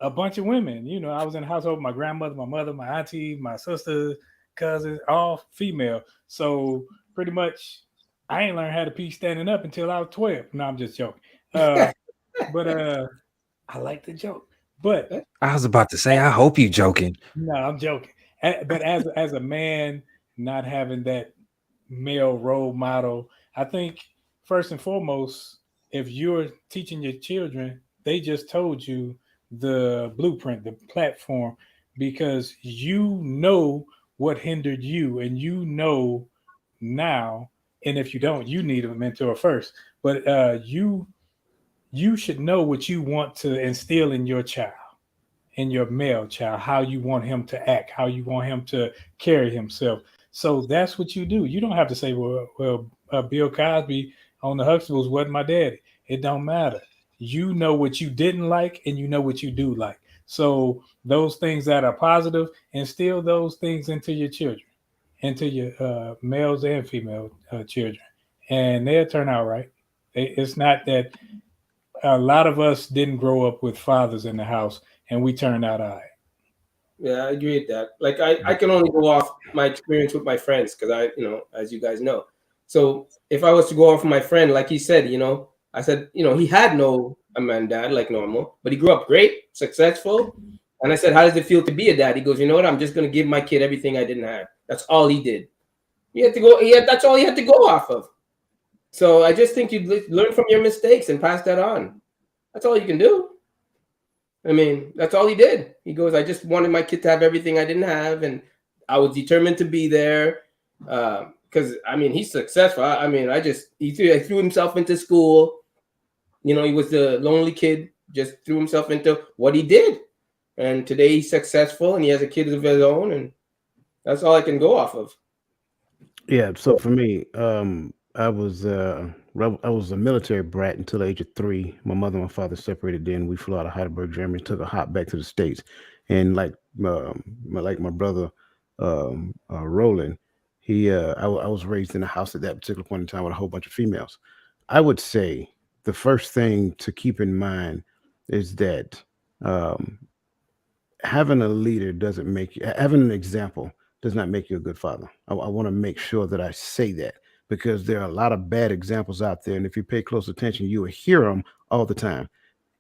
a bunch of women. I was in a household with my grandmother, my mother, my auntie, my sister, cousins, all female. So pretty much I ain't learned how to pee standing up until I was 12. No, I'm just joking. But I like to joke. But I was about to say, I hope you joking. no, I'm joking. But as a man, not having that male role model, I think first and foremost, if you're teaching your children, they just told you the blueprint, the platform, because you know what hindered you, and now, and if you don't, you need a mentor first. But you should know what you want to instill in your child, in your male child, how you want him to act, how you want him to carry himself. So that's what you do. You don't have to say, well, Bill Cosby on the Huxtables wasn't my daddy. It don't matter. You know what you didn't like, and you know what you do like. So those things that are positive, instill those things into your children, into your males and female children, and they'll turn out right. It's not that a lot of us didn't grow up with fathers in the house, and we turned out all right. Yeah, I agree with that. Like I can only go off my experience with my friends because as you guys know. So if I was to go off my friend, like he said, I said, he had no a man dad like normal, but he grew up great, successful. And I said, how does it feel to be a dad? He goes, you know what? I'm just gonna give my kid everything I didn't have. That's all he did. That's all he had to go off of. So I just think you learn from your mistakes and pass that on. That's all you can do. I mean, that's all he did. He goes, I just wanted my kid to have everything I didn't have, and I was determined to be there. Because he's successful. He threw himself into school. He was the lonely kid. Just threw himself into what he did, and today he's successful and he has a kid of his own, and that's all I can go off of. Yeah. So for me, I was a military brat until the age of 3. My mother and my father separated. Then we flew out of Heidelberg, Germany, took a hop back to the States, and like my brother, Roland, I was raised in a house at that particular point in time with a whole bunch of females. I would say the first thing to keep in mind is that um, having a leader doesn't make you having an example does not make you a good father. I want to make sure that I say that because there are a lot of bad examples out there, and if you pay close attention, you will hear them all the time.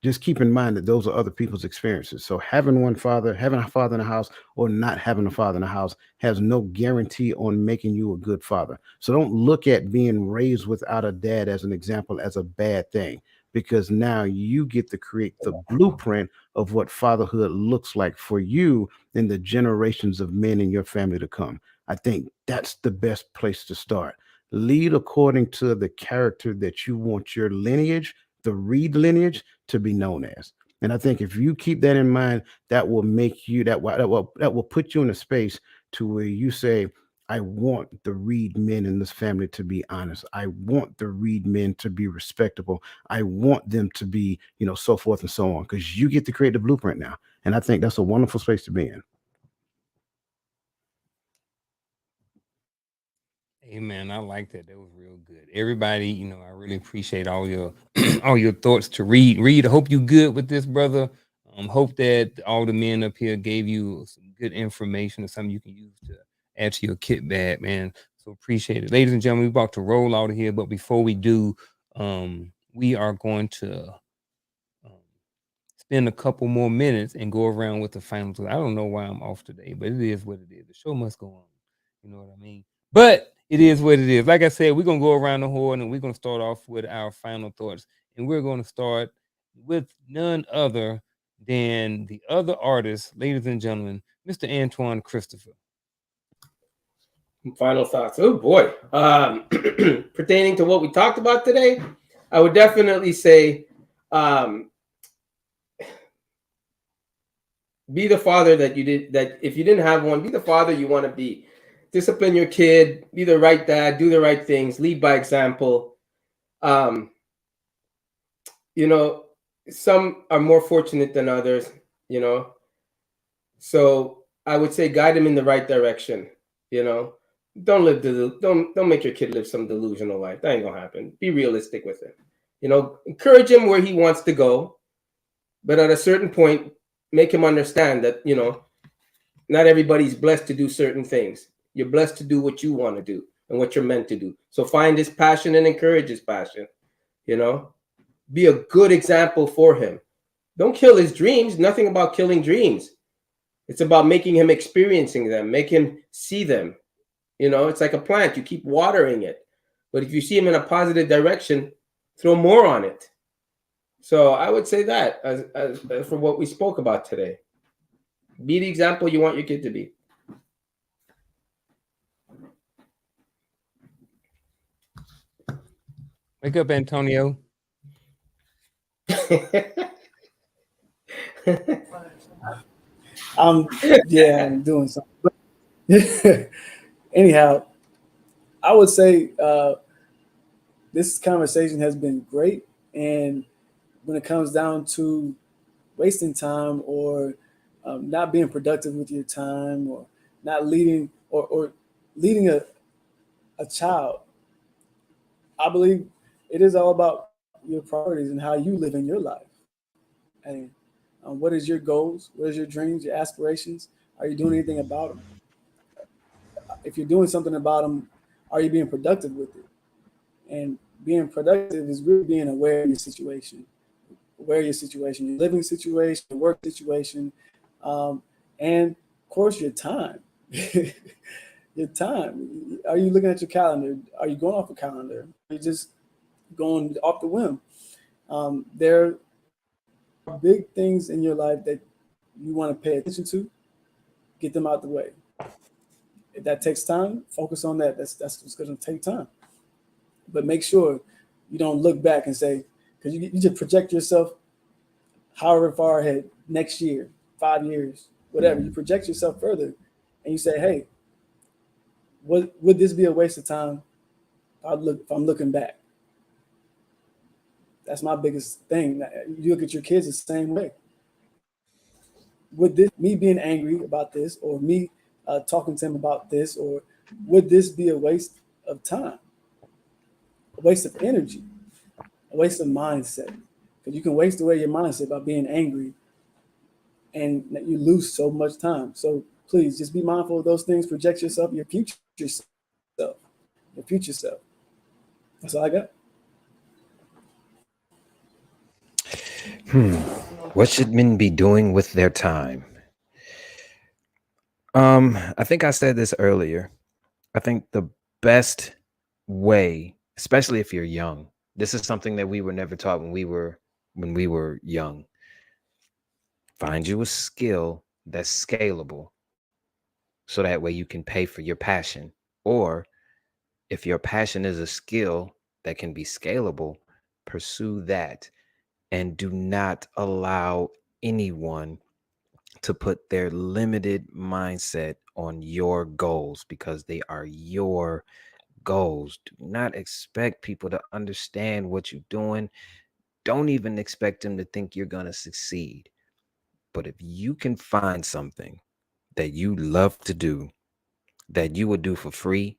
Just keep in mind that those are other people's experiences. So having a father in the house or not having a father in the house has no guarantee on making you a good father. So don't look at being raised without a dad as an example as a bad thing, because now you get to create the blueprint of what fatherhood looks like for you in the generations of men in your family to come. I think that's the best place to start. Lead according to the character that you want your lineage, the Reed lineage, to be known as. And I think if you keep that in mind, that will make you that will put you in a space to where you say, I want the Reed men in this family to be honest. I want the Reed men to be respectable. I want them to be, so forth and so on, because you get to create the blueprint now. And I think that's a wonderful space to be in. Amen. I like that. That was real good. Everybody, I really appreciate all your all your thoughts to read. Read. I hope you good with this, brother. Hope that all the men up here gave you some good information or something you can use to add to your kit bag, man. So appreciate it. Ladies and gentlemen, we're about to roll out of here, but before we do, we are going to um, spend a couple more minutes and go around with the final two. I don't know why I'm off today, but it is what it is. The show must go on. You know what I mean? But it is what it is. Like I said, we're gonna go around the horn and we're gonna start off with our final thoughts. And we're gonna start with none other than the other artist, ladies and gentlemen, Mr. Antoine Christopher. Final thoughts. Oh boy. Pertaining to what we talked about today, I would definitely say be the father that you did, that if you didn't have one, be the father you want to be. Discipline your kid, be the right dad, do the right things, lead by example. You know, some are more fortunate than others, you know. So I would say guide them in the right direction, you know. Don't make your kid live some delusional life. That ain't gonna happen. Be realistic with him. You know, encourage him where he wants to go, but at a certain point, make him understand that, you know, not everybody's blessed to do certain things. You're blessed to do what you want to do and what you're meant to do. So find his passion and encourage his passion, you know. Be a good example for him. Don't kill his dreams. Nothing about killing dreams. It's about making him experiencing them, make him see them. You know, it's like a plant. You keep watering it. But if you see him in a positive direction, throw more on it. So I would say that as for what we spoke about today. Be the example you want your kid to be. Wake up, Antonio. I'm doing something. But anyhow, I would say this conversation has been great. And when it comes down to wasting time or not being productive with your time or not leading or leading a child, I believe it is all about your priorities and how you live in your life. And what is your goals? What is your dreams, your aspirations? Are you doing anything about them? If you're doing something about them, are you being productive with it? And being productive is really being aware of your situation, your living situation, your work situation, and of course your time. Your time. Are you looking at your calendar? Are you going off a calendar? Are you just going off the whim? There are big things in your life that you want to pay attention to. Get them out the way. If that takes time, focus on that. That's what's going to take time. But make sure you don't look back and say, because you just project yourself however far ahead, next year, 5 years, whatever. You project yourself further and you say, hey, would this be a waste of time if I'm looking back? That's my biggest thing. You look at your kids the same way. Would this, me being angry about this, or me talking to him about this, or would this be a waste of time, a waste of energy, a waste of mindset? Because you can waste away your mindset by being angry, and you lose so much time. So please, just be mindful of those things. Project yourself, your future self, your future self. That's all I got. What should men be doing with their time? I think I said this earlier. I think the best way, especially if you're young, this is something that we were never taught when we were young. Find you a skill that's scalable, so that way you can pay for your passion. Or if your passion is a skill that can be scalable, pursue that, and do not allow anyone to put their limited mindset on your goals, because they are your goals. Do not expect people to understand what you're doing. Don't even expect them to think you're going to succeed. But if you can find something that you love to do, that you would do for free,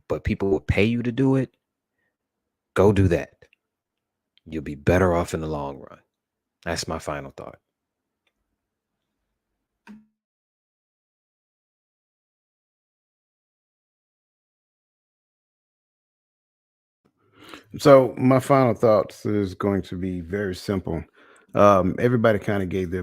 but people will pay you to do it, go do that. You'll be better off in the long run. That's my final thought. So my final thoughts is going to be very simple. Everybody kind of gave their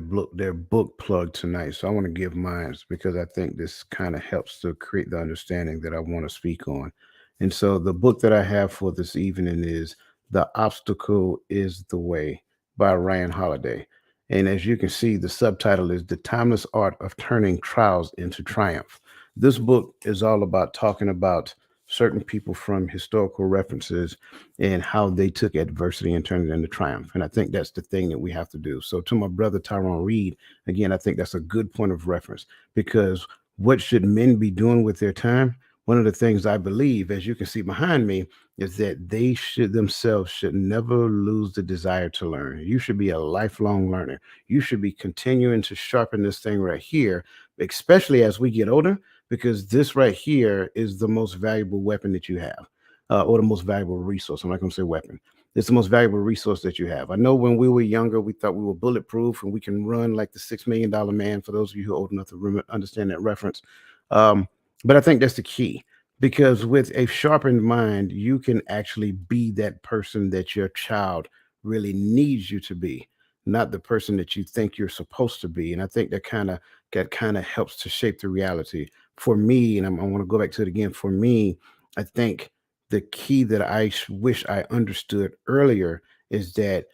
book plug tonight, so I want to give mine because I think this kind of helps to create the understanding that I want to speak on. And so the book that I have for this evening is "The Obstacle Is the Way" by Ryan Holiday. And as you can see, the subtitle is "The Timeless Art of Turning Trials into Triumph." This book is all about talking about certain people from historical references and how they took adversity and turned it into triumph. And I think that's the thing that we have to do. So to my brother Tyrone Reed, again, I think that's a good point of reference because what should men be doing with their time? One of the things I believe, as you can see behind me, is that they should themselves should never lose the desire to learn. You should be a lifelong learner. You should be continuing to sharpen this thing right here, especially as we get older, because this right here is the most valuable weapon that you have, or the most valuable resource. I'm not going to say weapon. It's the most valuable resource that you have. I know when we were younger, we thought we were bulletproof and we can run like the $6 million man. For those of you who are old enough to understand that reference, um, but I think that's the key because with a sharpened mind, you can actually be that person that your child really needs you to be, not the person that you think you're supposed to be. And I think that kind of helps to shape the reality for me. And I want to go back to it again. For me, I think the key that I wish I understood earlier is that,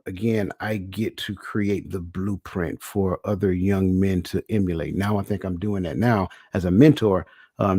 again, I get to create the blueprint for other young men to emulate. Now I think I'm doing that now as a mentor.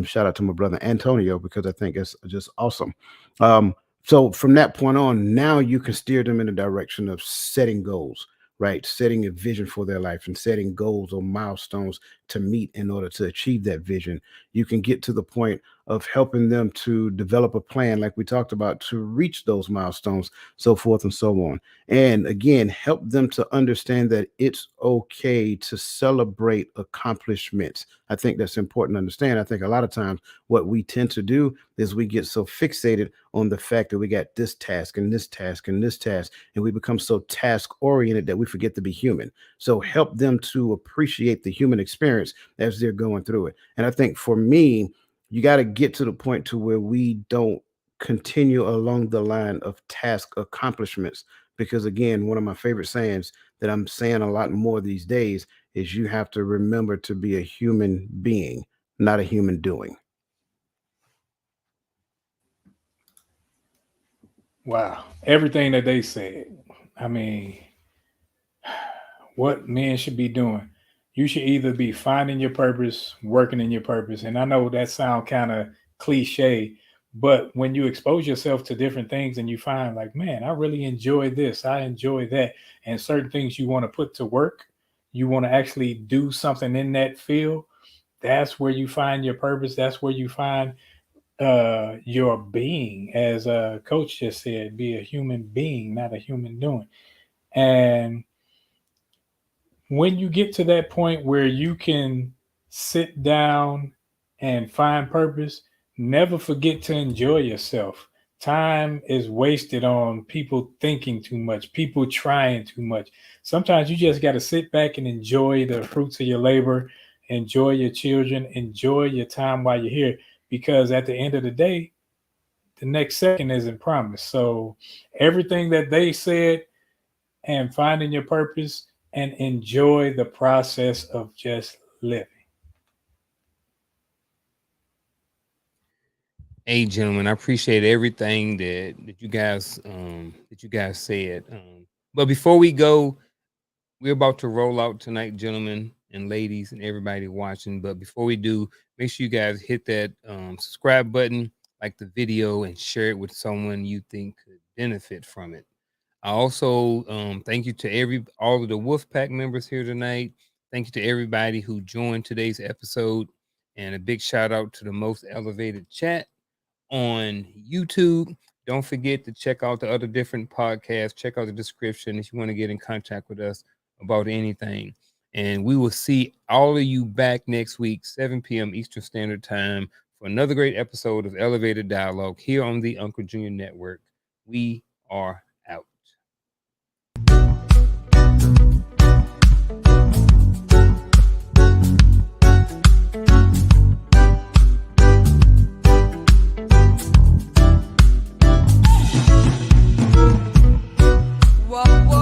Shout out to my brother Antonio because I think it's just awesome. So from that point on, now you can steer them in the direction of setting goals, right? Setting a vision for their life and setting goals or milestones to meet in order to achieve that vision. You can get to the point of helping them to develop a plan, like we talked about, to reach those milestones, so forth and so on. And again, help them to understand that it's okay to celebrate accomplishments. I think that's important to understand. I think a lot of times what we tend to do is we get so fixated on the fact that we got this task and this task and this task, and we become so task oriented that we forget to be human. So help them to appreciate the human experience as they're going through it. And I think for me, you got to get to the point to where we don't continue along the line of task accomplishments. Because again, one of my favorite sayings that I'm saying a lot more these days is you have to remember to be a human being, not a human doing. Wow. Everything that they said. I mean, what men should be doing. You should either be finding your purpose, working in your purpose. And I know that sounds kind of cliche, but when you expose yourself to different things and you find like, man, I really enjoy this, I enjoy that, and certain things you want to put to work, you want to actually do something in that field, that's where you find your purpose. That's where you find your being, as a coach just said, be a human being, not a human doing. And when you get to that point where you can sit down and find purpose, never forget to enjoy yourself. Time is wasted on people thinking too much, people trying too much. Sometimes you just got to sit back and enjoy the fruits of your labor, enjoy your children, enjoy your time while you're here, because at the end of the day, the next second isn't promised. So everything that they said, and finding your purpose, and enjoy the process of just living. Hey, gentlemen, I appreciate everything that you guys said. But before we go, we're about to roll out tonight, gentlemen and ladies, and everybody watching. But before we do, make sure you guys hit that subscribe button, like the video, and share it with someone you think could benefit from it. I also thank you to all of the Wolfpack members here tonight. Thank you to everybody who joined today's episode, and a big shout out to the Most Elevated Chat on YouTube. Don't forget to check out the other different podcasts. Check out the description if you want to get in contact with us about anything. And we will see all of you back next week, 7 p.m. Eastern Standard Time, for another great episode of Elevated Dialogue here on the Uncle Junior Network. We are out. whoa, whoa.